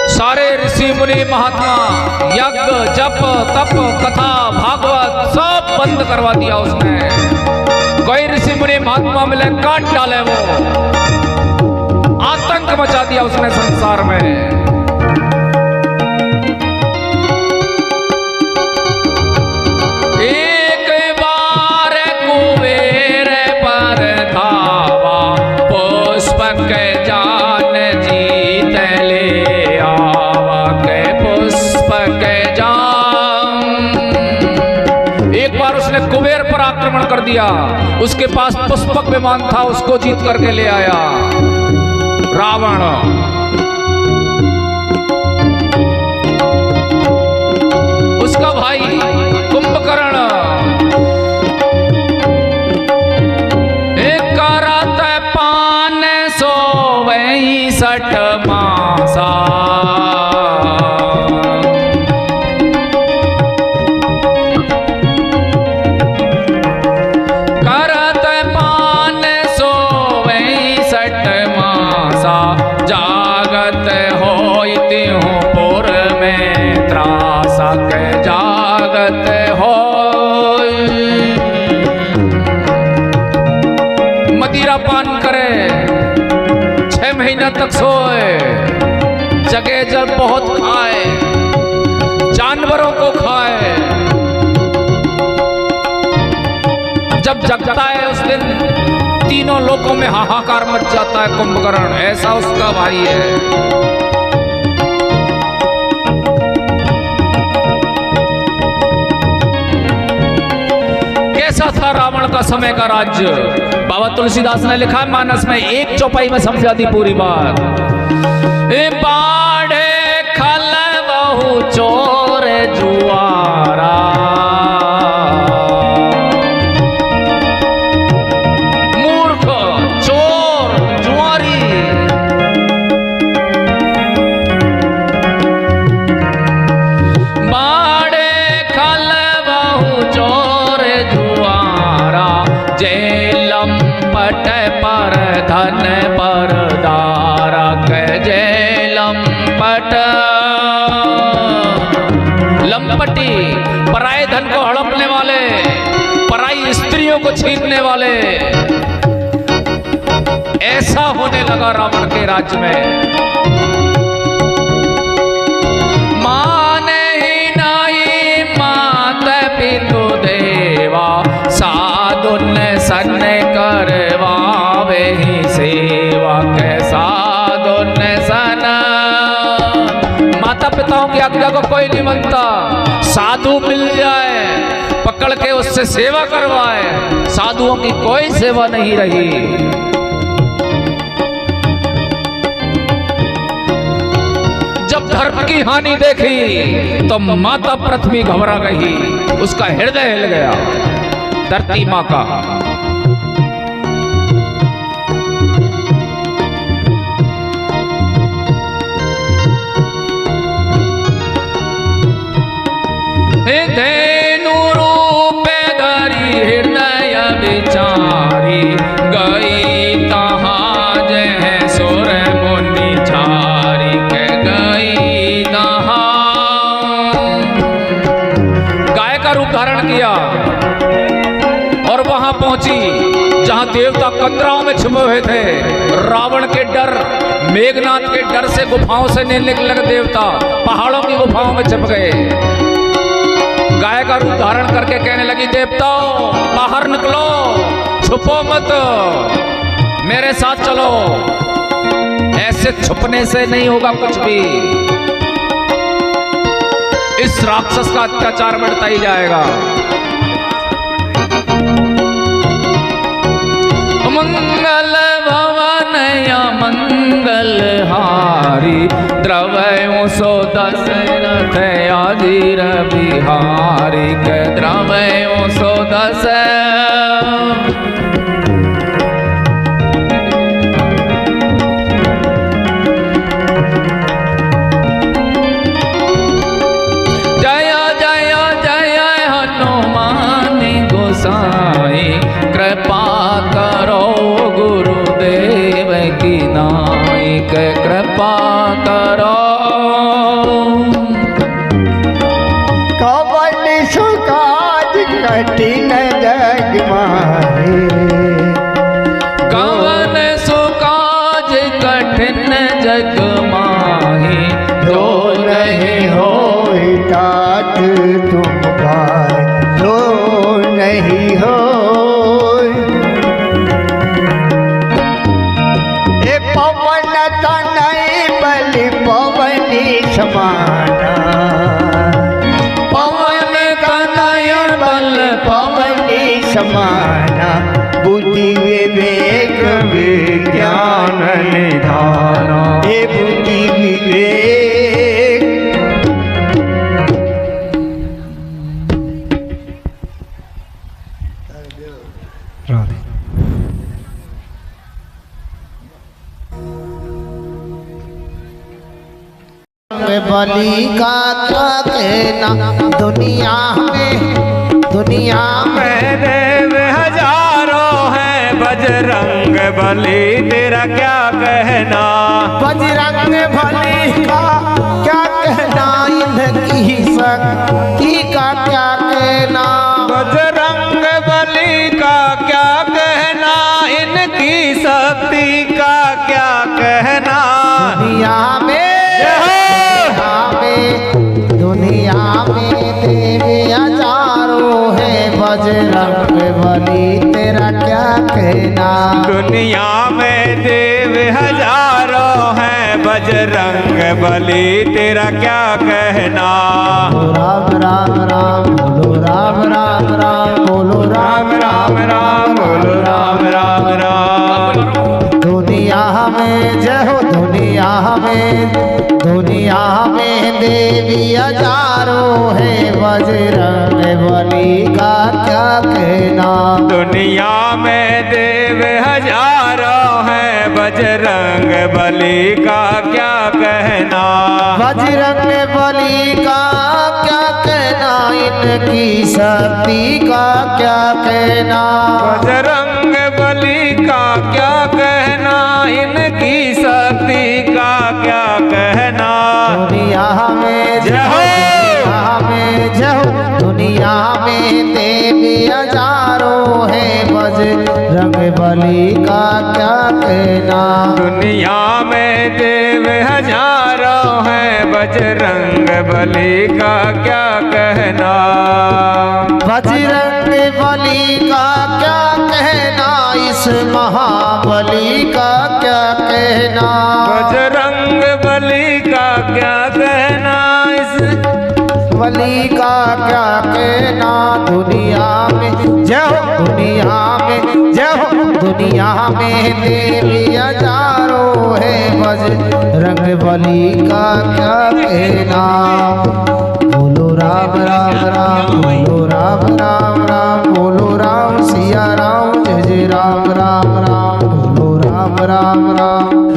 सारे ऋषि मुनि महात्मा यज्ञ जप तप कथा भागवत सब बंद करवा दिया उसने। कोई ऋषि मुनि महात्मा मिले काट डाले, वो आतंक मचा दिया उसने संसार में। कर दिया। उसके पास पुष्पक विमान था, उसको जीत करके ले आया रावण। उसका भाई कुंभकर्ण एक करत पान सो वही 60 मासा। करत पान सो वही 60 मासा। जागत होइति हूँ पुर में त्रासा के जागत हो। मदिरा पान करे, 6 महीना तक सोए, जगह जल बहुत खाए, जानवरों को खाए। जब जगता है उस दिन तीनों लोकों में हाहाकार मच जाता है। कुंभकर्ण ऐसा उसका भाई है। कैसा था रावण का समय का राज्य? बाबा तुलसीदास ने लिखा है मानस में, 1 चौपाई में समझा दी पूरी बात। बाढ़े खल बहु चोर जुआरा। मूर्ख, चोर, जुआरी। बाढ़े खल बहु चोर जुआरा। जेलम पट पर धन पर दारक। जेलम पट लंपटी, पराये धन को हड़पने वाले, पराई स्त्रियों को छीनने वाले। ऐसा होने लगा रावण के राज्य में। माने ही नहीं मात पितु देवा। साधुन सन करवावे ही सेवा के। साधुन सन, माता पिताओं की आज्ञा को कोई नहीं मानता। साधु मिल जाए पकड़ के उससे सेवा करवाए, साधुओं की कोई सेवा नहीं रही। जब धर्म की हानि देखी तो माता पृथ्वी घबरा गई, उसका हृदय हिल गया। धरती माँ का धेनु रूप धरी हृदय विचारी। गई तहाँ जह सुर मुनि झारी के। गई तहाँ गाय का रूप धारण किया और वहां पहुंची जहां देवता कंदराओं में छुपे हुए थे। रावण के डर, मेघनाथ के डर से गुफाओं से नहीं निकले देवता, पहाड़ों की गुफाओं में छिप गए। गाय का रूप धारण करके कहने लगी, देवताओं बाहर निकलो, छुपो मत, मेरे साथ चलो। ऐसे छुपने से नहीं होगा कुछ भी। इस राक्षस का अत्याचार बढ़ता ही जाएगा। मंगल भवन या मंगल हारी। द्रवयों सो दशरथ आदिर बिहारी के। द्रवयों सो जय जय जय हनुमान गोसाई। कृपा करो गुरुदेव की नायक। कृपा करो। कवन सुकाज कठिन जग माहे। कवन सुकाज कठिन जग माही। जो नहीं हो तात तुम भाई। जो नहीं हो पवन तनय बलि पवनी समाना। पवन तनय बल पवनी समाना बुद्धि विवेक विज्ञान निधान हे बुद्धि विवेक बलि का क्या कहना दुनिया में देव हजारों हैं बजरंग बली तेरा क्या कहना। बजरंग बली का क्या कहना इनकी शक्ति का क्या कहना। बजरंग बली का क्या कहना इनकी शक्ति का क्या कहना। दुनिया में देवी हजारों है बजरंग बली तेरा क्या कहना। दुनिया में देव हजारों हैं बजरंग बली तेरा क्या कहना। राम राम राम बोलो राम राम राम बोलो राम राम राम बोलो राम राम राम। दुनिया में जय हो दुनिया में देवी हजारों है बजरंग बली का क्या कहना। दुनिया में देव हजारों हैं बजरंग बली का क्या कहना। बजरंग बली का क्या कहना इनकी शक्ति का क्या कहना। बजरंग बली का क्या कहना इनकी शक्ति का क्या कहना। दुनिया में जय हो दुनिया में देवी हजारों है बजरंग बली का क्या कहना। दुनिया में देव हजारों हैं बजरंग बली का क्या कहना। बजरंग बली का क्या कहना इस महाबली का क्या कहना। बजरंग बली का क्या कहना इस बली का क्या कहना। दुनिया में जय हो दुनिया में देवी हजारों है बजरंग बली का क्या कहना। बोलो राम राम राम बोलो राम राम राम बोलो राम सिया राम जय जय राम राम राम बोलो राम राम राम।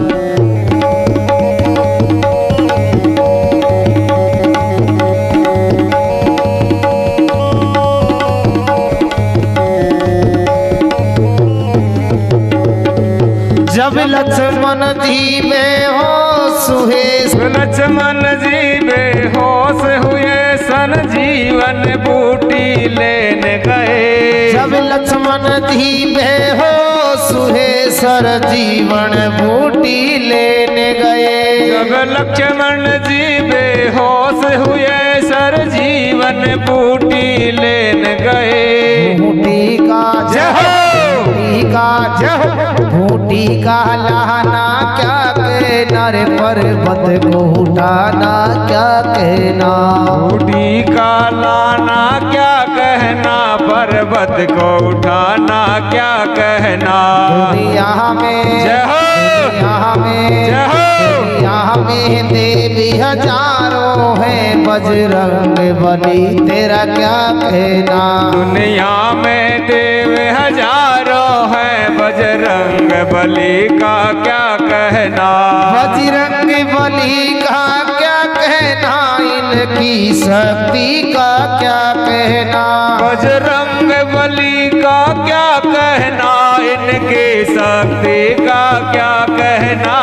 जब लक्ष्मण जी बेहोश हुए लक्ष्मण जी बेहोश हुए सन जीवन बूटी लेने गए। जब लक्ष्मण जी बेहोश हुए सर जीवन बूटी लेने गए। जब लक्ष्मण जी बेहोश हुए सर जीवन बूटी लेने गए। बूटी का बूटी का लहाना क्या कहना रे पर्वत को उठाना क्या कहना। बूटी का लाना क्या कहना पर्वत को उठाना क्या कहना। दुनिया में जय हो दुनिया में देवी हजारों है बजरंग बली तेरा क्या कहना। दुनिया में देव हजारों है बजरंग बली का क्या कहना। बजरंग बली का क्या कहना इनकी शक्ति का क्या कहना। बजरंग बली का क्या कहना इनकी शक्ति का क्या कहना।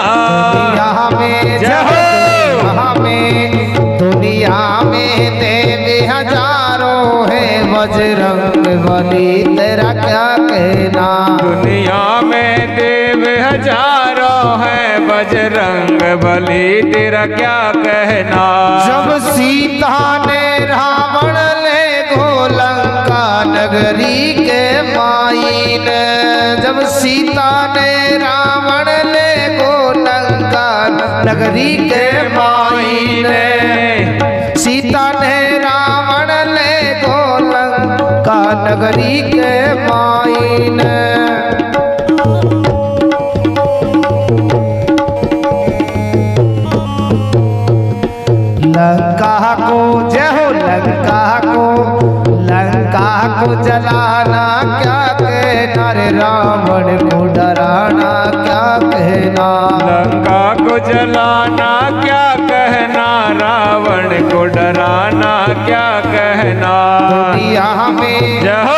दुनिया में देवी हजारों है बजरंग बली तेरा क्या कहना। दुनिया में देव हजारों है बजरंग बली तेरा क्या कहना। जब सीता ने रावण ले गोलंका नगरी के माईन। जब सीता ने रावण ले गोलंका नगरी के माईन। सीता ने रावण ले गोलंका नगरी के माइन। लंका को जय हो, लंका को जलाना क्या कहना रे, रावण को डराना क्या कहना। लंका को जलाना क्या कहना, रावण को डराना क्या कहना। दुनिया में जय हो।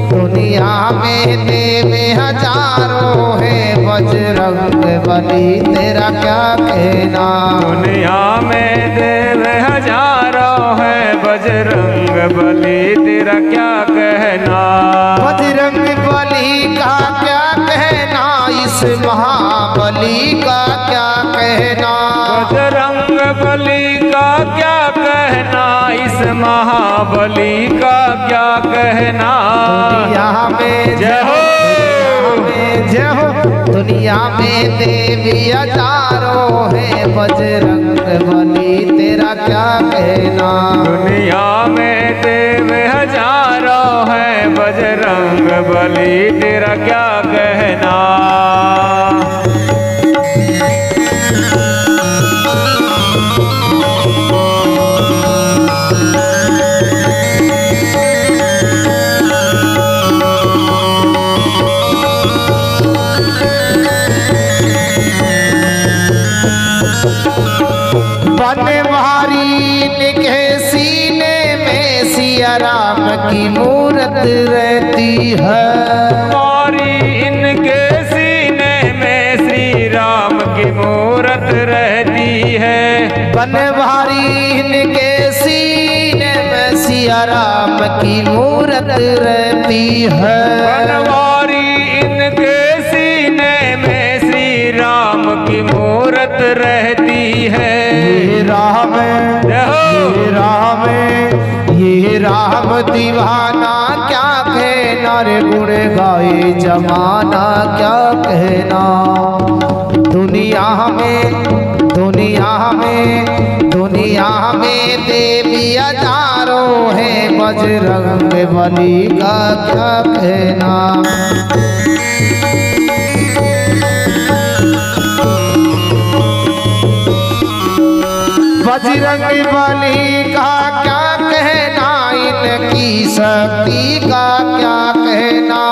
दुनिया में देव हजारों है, बजरंग बली तेरा क्या कहना। दुनिया में देव हजारों है, बजरंग बली तेरा क्या कहना। बजरंग बली का क्या कहना, इस महाबली का क्या कहना। बजरंग बली का क्या कहना, इस महाबली का क्या कहना। दुनिया में जय हो। जय हो, दुनिया में देवी हजारों है, बजरंग बली तेरा क्या कहना। दुनिया में देव हजारों है, बजरंग बली तेरा क्या कहना। बनवारी के सीने में सिया राम की मूरत रहती है। हमारी इनके सीने में श्री राम की मूरत रहती है। बनवारी के सीने में सिया राम की मूरत रहती है। बनवारी इनके सीने में श्री राम की मूरत रहती है। ये राम, ये राम दीवाना क्या कहना रे, गुण गाए जमाना क्या कहना। दुनिया में देवी हजारों है, बजरंग बली का क्या कहना। बजरंग बली का क्या कहना, इनकी शक्ति का क्या कहना।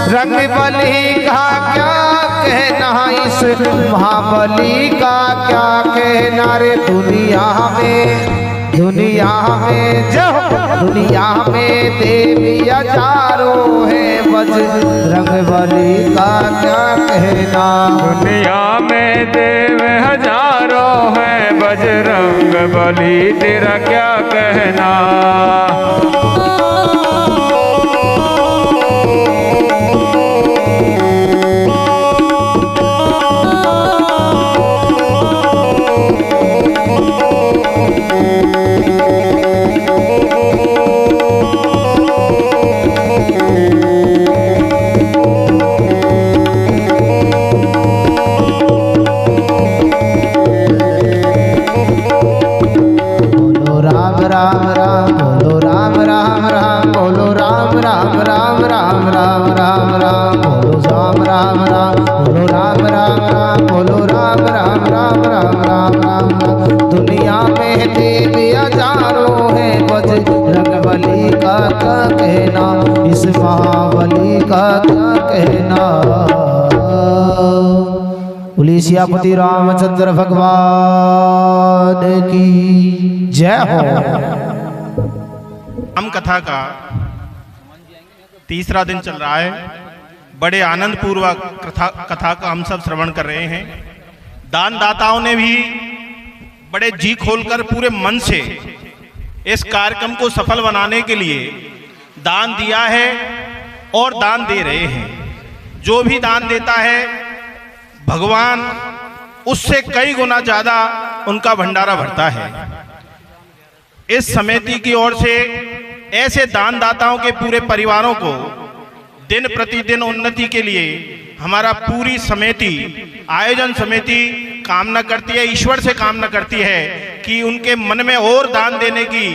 रंग बली का क्या कहना, इस महाबली का क्या कहना रे। दुनिया में देवी हजारों है, बजरंग बली का क्या कहना। दुनिया में देव हजारों है, बजरंग बली तेरा क्या कहना। सियापति रामचंद्र भगवान की जय हो। राम कथा का तीसरा दिन चल रहा है। बड़े आनंद पूर्वक कथा का हम सब श्रवण कर रहे हैं। दान दाताओं ने भी बड़े जी खोलकर पूरे मन से इस कार्यक्रम को सफल बनाने के लिए दान दिया है और दान दे रहे हैं। जो भी दान देता है भगवान उससे कई गुना ज्यादा उनका भंडारा भरता है। इस समिति की ओर से ऐसे दान दाताओं के पूरे परिवारों को दिन प्रतिदिन उन्नति के लिए हमारा पूरी समिति, आयोजन समिति कामना करती है, ईश्वर से कामना करती है कि उनके मन में और दान देने की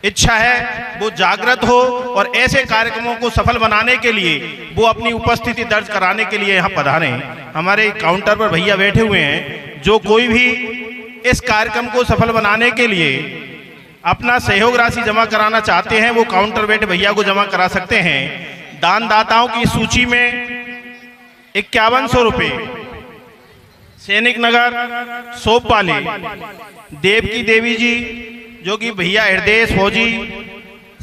इच्छा है वो जागृत हो और ऐसे कार्यक्रमों को सफल बनाने के लिए वो अपनी उपस्थिति दर्ज कराने के लिए यहाँ पधारे हैं। हमारे काउंटर पर भैया बैठे हुए हैं, जो कोई भी इस कार्यक्रम को सफल बनाने के लिए अपना सहयोग राशि जमा कराना चाहते हैं वो काउंटर बैठे भैया को जमा करा सकते हैं। दान दाताओं की सूची में 5100 रुपये सैनिक नगर सोपवाले देवकी देवी जी, जो कि भैया हृदय फौजी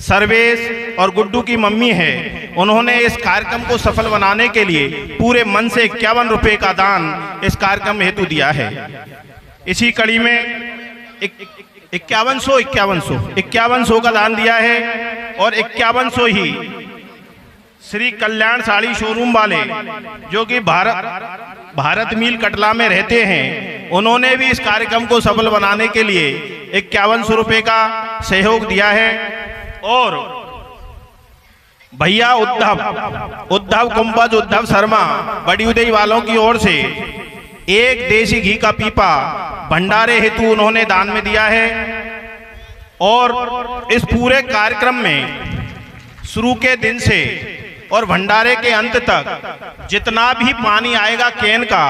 सर्वेश और गुड्डू की मम्मी है, उन्होंने इस कार्यक्रम को सफल बनाने के लिए पूरे मन से 51 रुपये का दान इस कार्यक्रम हेतु दिया है। इसी कड़ी में 5100 का दान दिया है और 5100 ही श्री कल्याण साड़ी शोरूम वाले, जो कि भारत मील कटला में रहते हैं, उन्होंने भी इस कार्यक्रम को सफल बनाने के लिए 5100 रुपये का सहयोग दिया है। और भैया उद्धव कुंभज उद्धव शर्मा बड़ी उदय वालों की ओर से 1 देसी घी का पीपा भंडारे हेतु उन्होंने दान में दिया है। और इस पूरे कार्यक्रम में शुरू के दिन से और भंडारे के अंत तक जितना भी पानी आएगा कैन का,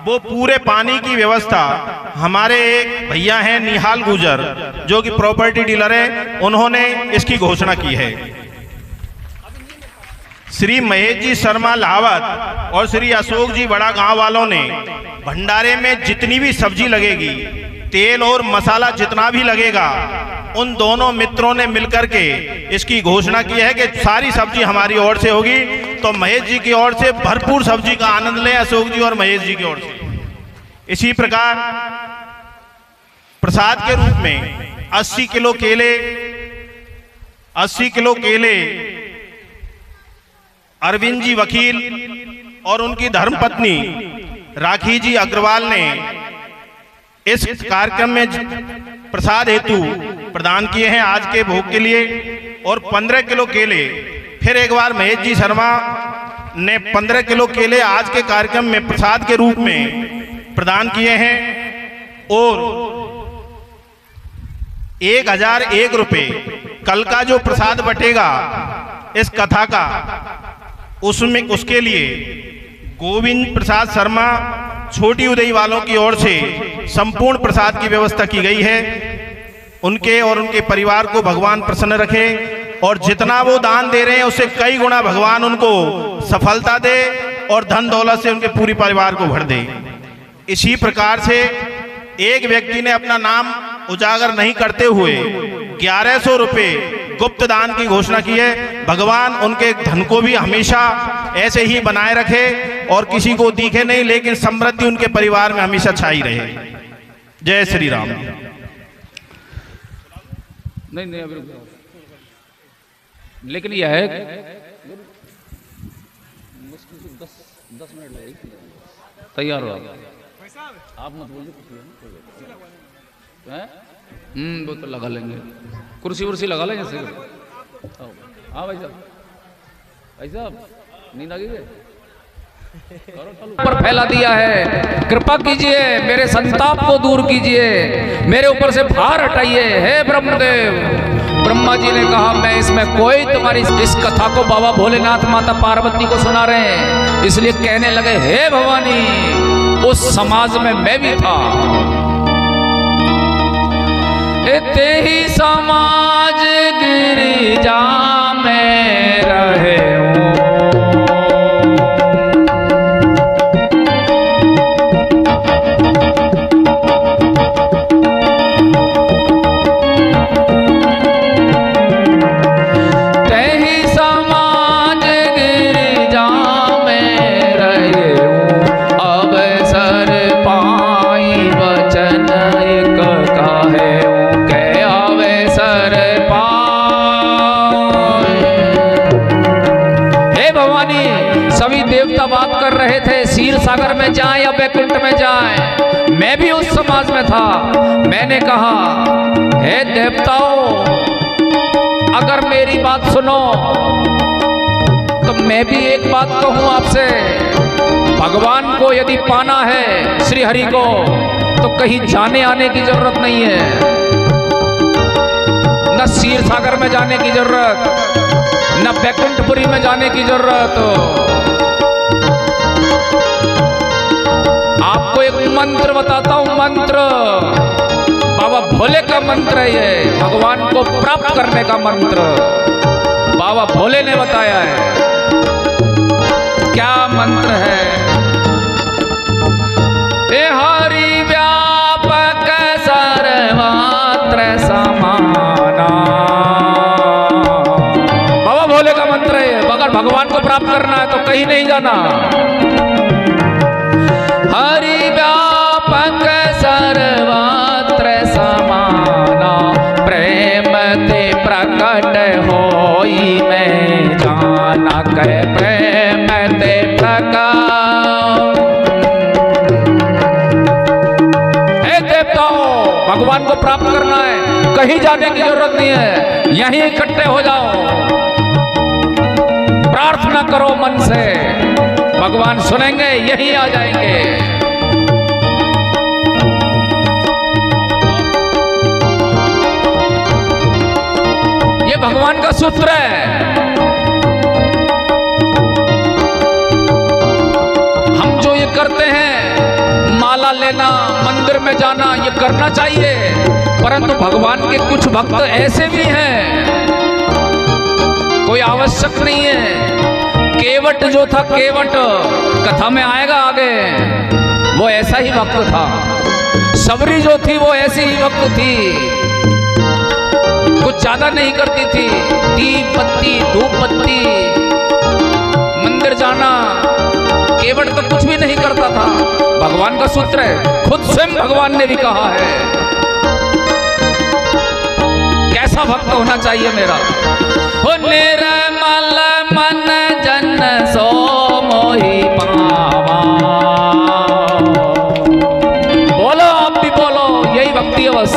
वो पूरे पानी की व्यवस्था हमारे एक भैया हैं निहाल गुजर, जो कि प्रॉपर्टी डीलर है, उन्होंने इसकी घोषणा की है। श्री महेश जी शर्मा लावत और श्री अशोक जी बड़ा गांव वालों ने भंडारे में जितनी भी सब्जी लगेगी, तेल और मसाला जितना भी लगेगा, उन दोनों मित्रों ने मिलकर के इसकी घोषणा की है कि सारी सब्जी हमारी ओर से होगी। तो महेश जी की ओर से भरपूर सब्जी का आनंद लें, अशोक जी और महेश जी की ओर से। इसी प्रकार प्रसाद के रूप में 80 किलो केले अरविंद जी वकील और उनकी धर्मपत्नी राखी जी अग्रवाल ने इस कार्यक्रम में प्रसाद हेतु प्रदान किए हैं आज के भोग के लिए। और 15 किलो केले फिर एक बार महेश जी शर्मा ने 15 किलो केले आज के कार्यक्रम में प्रसाद के रूप में प्रदान किए हैं। और 1001 रुपये कल का जो प्रसाद बटेगा इस कथा का, उसमें उसके लिए गोविंद प्रसाद शर्मा छोटी उदय वालों की ओर से संपूर्ण प्रसाद की व्यवस्था की गई है। उनके और उनके परिवार को भगवान प्रसन्न रखे और जितना वो दान दे रहे हैं उससे कई गुना भगवान उनको सफलता दे और धन दौलत से उनके पूरी परिवार को भर दे। इसी प्रकार से एक व्यक्ति ने अपना नाम उजागर नहीं करते हुए 1100 रुपये गुप्त दान की घोषणा की है। भगवान उनके धन को भी हमेशा ऐसे ही बनाए रखे और किसी को दिखे नहीं, लेकिन समृद्धि उनके परिवार में हमेशा छाई रहे। जय श्री राम। नहीं अभी लेकिन यह है मुश्किल से 10 मिनट लगेगी। तैयार हो आप मत बोलिए। वो तो लगा लेंगे, कुर्सी वुर्सी लगा लेंगे। हाँ भाई साहब नींद आ गई पर फैला दिया है। कृपा कीजिए, मेरे संताप को दूर कीजिए, मेरे ऊपर से भार हटाइए। हे ब्रह्मदेव। ब्रह्मा जी ने कहा मैं इसमें कोई तुम्हारी इस कथा को बाबा भोलेनाथ माता पार्वती को सुना रहे हैं, इसलिए कहने लगे हे भवानी उस समाज में मैं भी था। ते ही समाज गिरिजा में रहे सागर में जाएं या बैकुंठ में जाएं, मैं भी उस समाज में था। मैंने कहा हे देवताओं, अगर मेरी बात सुनो तो मैं भी एक बात कहूं आपसे। भगवान को यदि पाना है, श्री हरि को, तो कहीं जाने आने की जरूरत नहीं है। न क्षीर सागर में जाने की जरूरत, न बैकुंठपुरी में जाने की जरूरत। आपको एक मंत्र बताता हूं, मंत्र बाबा भोले का मंत्र है ये, भगवान को प्राप्त करने का मंत्र बाबा भोले ने बताया है। क्या मंत्र है? हे हरि व्यापक सर्वत्र समाना। बाबा भोले का मंत्र है। अगर भगवान को प्राप्त करना है तो कहीं नहीं जाना। हरि व्यापक सर्वत्र समाना, प्रेम ते प्रकट होई मैं जाना, कह प्रेम ते प्रकट। हे देवताओं, भगवान को प्राप्त करना है, कहीं जाने की जरूरत नहीं है, यहीं इकट्ठे हो जाओ, प्रार्थना करो मन से, भगवान सुनेंगे, यहीं आ जाएंगे। ये भगवान का सूत्र है। हम जो ये करते हैं, माला लेना, मंदिर में जाना, ये करना चाहिए, परंतु भगवान के कुछ भक्त ऐसे भी हैं, कोई आवश्यक नहीं है। केवट जो था, केवट कथा में आएगा आगे, वो ऐसा ही भक्त था। सबरी जो थी वो ऐसी ही भक्त थी, कुछ ज्यादा नहीं करती थी, दीप बत्ती धूप बत्ती, मंदिर जाना। केवट तो कुछ भी नहीं करता था। भगवान का सूत्र है, खुद स्वयं भगवान ने भी कहा है। कैसा भक्त होना चाहिए मेरा? हो निर्मल मन जन सो मोहि पावा। बोलो, आप भी बोलो, यही भक्ति है बस।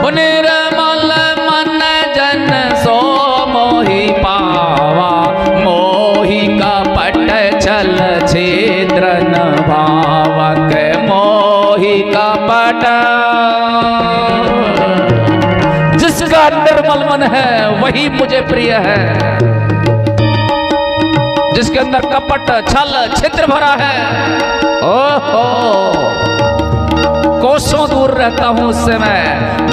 हो निर्मल मन जन सो मोहि पावा, मोहि कपट छल छिद्र न भावक, मोहि कपट। जिसका निर्मल मन है वही मुझे प्रिय है, जिसके अंदर कपट छल छिद्र भरा है, ओहो, कोसों दूर रहता हूं उससे, मैं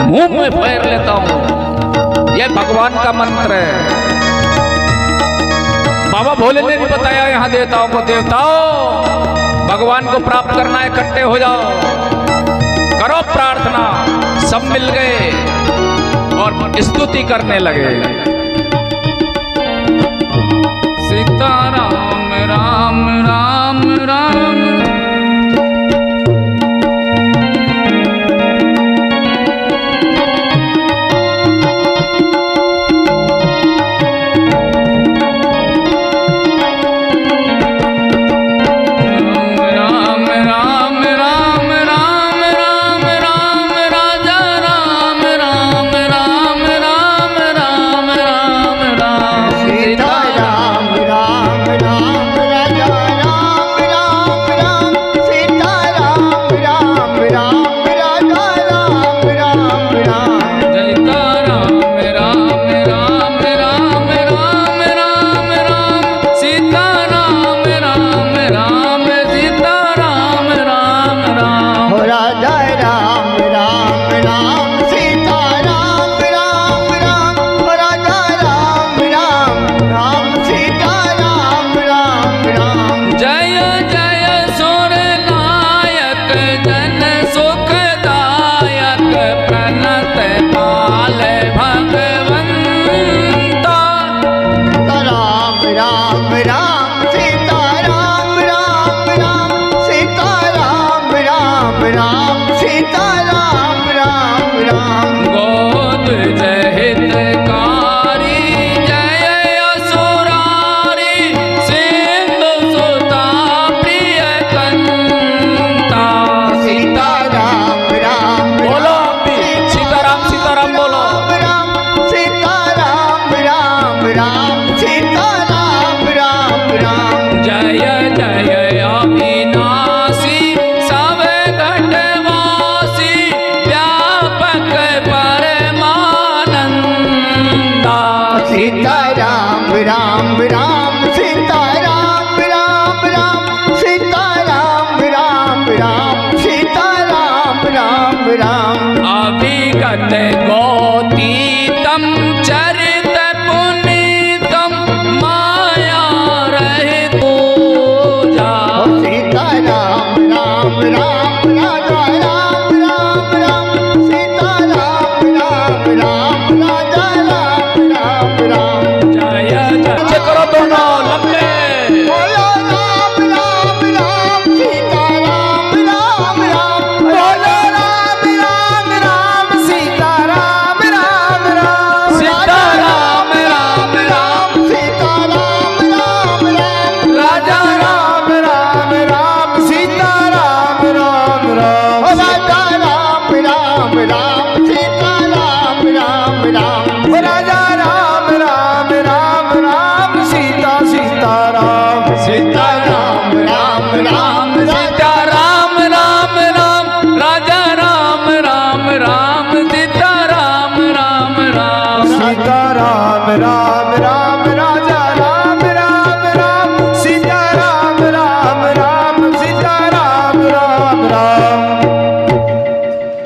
मुंह में फेर लेता हूं। यह भगवान का मंत्र है। बाबा भोले ने भी बताया यहां देवताओं को, देवताओं भगवान को प्राप्त करना है, इकट्ठे हो जाओ, करो प्रार्थना। सब मिल गए और स्तुति करने लगे। सीताराम राम राम राम,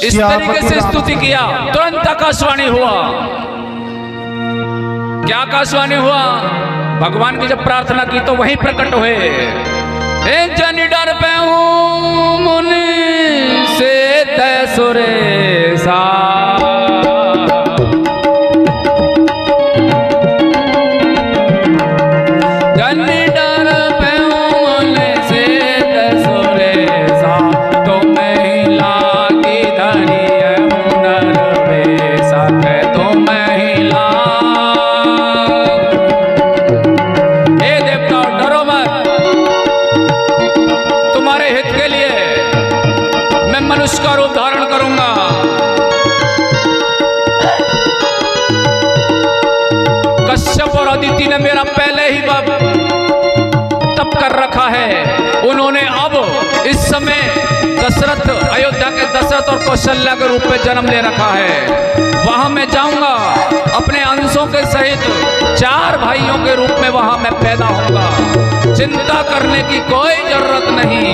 इस तरीके से स्तुति किया, तुरंत आकाशवाणी हुआ। क्या आकाशवाणी हुआ? भगवान की जब प्रार्थना की तो वहीं प्रकट हुए। जन डर पे हूं मुनि से तय सुरेसा, जन डर पे हूं मुनि से तय सुरेसा, तो महिला की धरी है हुनर बेसा, तो महिला। हे देवता डरो मत, तुम्हारे हित के लिए मैं मनुष्य का रूप धारण करूंगा। कश्यप और अदिति ने मेरा पहले ही तप कर रखा है। उन्होंने अब इस समय दशरथ, अयोध्या के दशरथ और कौशल्या के रूप में जन्म ले रखा है। वहां मैं जाऊंगा अपने अंशों के सहित, 4 भाइयों के रूप में वहां मैं पैदा होऊंगा। चिंता करने की कोई जरूरत नहीं।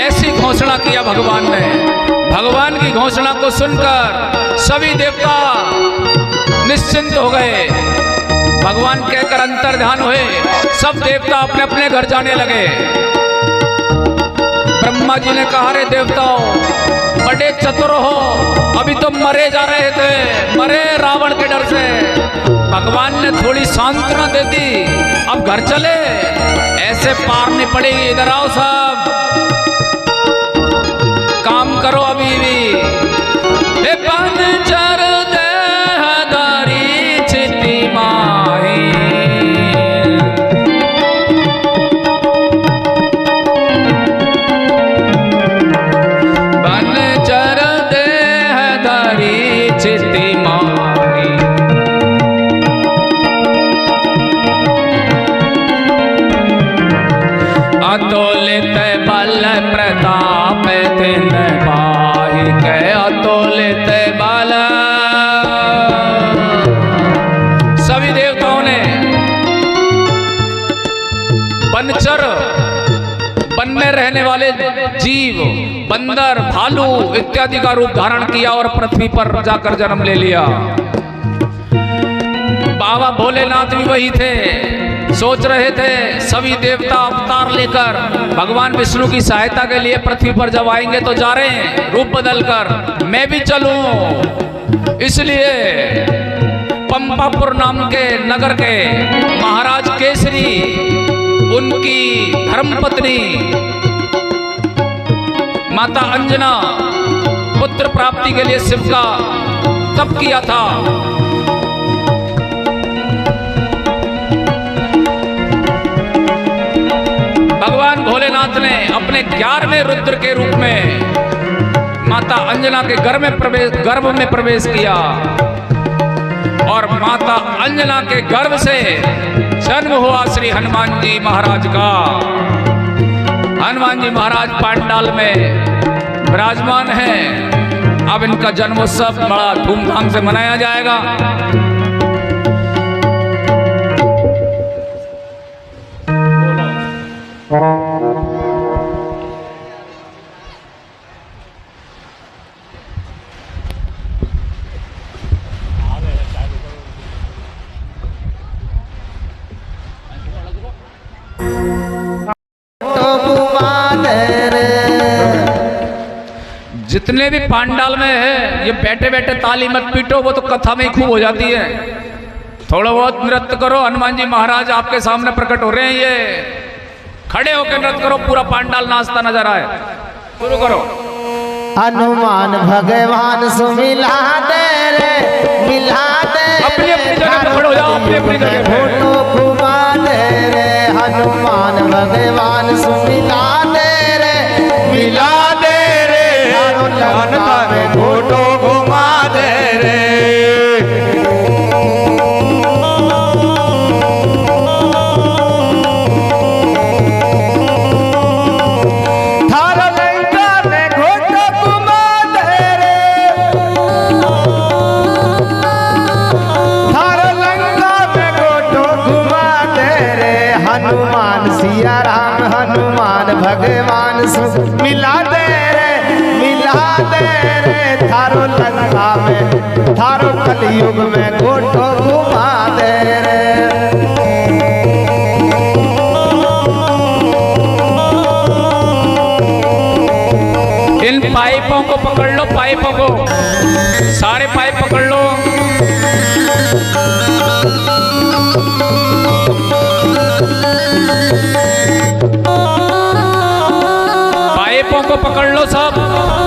ऐसी घोषणा किया भगवान ने। भगवान की घोषणा को सुनकर सभी देवता निश्चिंत हो गए। भगवान कहकर अंतर्ध्यान हुए। सब देवता अपने अपने घर जाने लगे। ब्रह्मा जी ने कहा, रे देवताओं, बड़े चतुर हो, अभी तो मरे जा रहे थे, मरे रावण के डर से। भगवान ने थोड़ी सांत्वना दे दी, अब घर चले, ऐसे पार नहीं पड़ेगी। इधर आओ सब, काम करो अभी भी। पंचर देहधारी चिति माही, पंचर देहधारी चिति माही, अतुलित बल प्रताप तिन पाहि, के अतुलित बल। सभी देवताओं ने बनचर, वन में रहने वाले जीव, बंदर, भालू इत्यादि का रूप धारण किया और पृथ्वी पर जाकर जन्म ले लिया। बाबा भोलेनाथ भी वही थे। सोच रहे थे सभी देवता अवतार लेकर भगवान विष्णु की सहायता के लिए पृथ्वी पर जब आएंगे तो जा रहे हैं रूप बदलकर, मैं भी चलूं। इसलिए पंपापुर नाम के नगर के महाराज केसरी, उनकी धर्मपत्नी माता अंजना पुत्र प्राप्ति के लिए शिव का तप किया था। भगवान भोलेनाथ ने अपने 11वें रुद्र के रूप में माता अंजना के गर्भ में प्रवेश किया और माता अंजना के गर्भ से जन्म हुआ श्री हनुमान जी महाराज का। हनुमान जी महाराज पांडाल में विराजमान हैं। अब इनका जन्मोत्सव बड़ा धूमधाम से मनाया जाएगा। जितने भी पांडाल में है, ये बैठे बैठे ताली मत पीटो, वो तो कथा में ही खूब हो जाती है। थोड़ा बहुत नृत्य करो। हनुमान जी महाराज आपके सामने प्रकट हो रहे हैं, ये खड़े होकर नृत्य करो, पूरा पांडाल नाचता नजर आए। शुरू करो। हनुमान भगवान सु मिला दे रे, मिला दे अपनी अपनी जगह पे खड़े हो जाओ, अपनी अपनी जगह पे। फोटो घुमा दे रे, हनुमान भगवान सु मिला दे रे, मिला दे रे, लंका में फोटो घुमा दे रे। सुख मिला दे रे थारो लंका में थारो कलयुग में गोटो घुमा दे रे। इन पाइपों को पकड़ लो, पाइपों को, सारे पाइप पकड़ लो। पाइपों को पकड़ लो सब।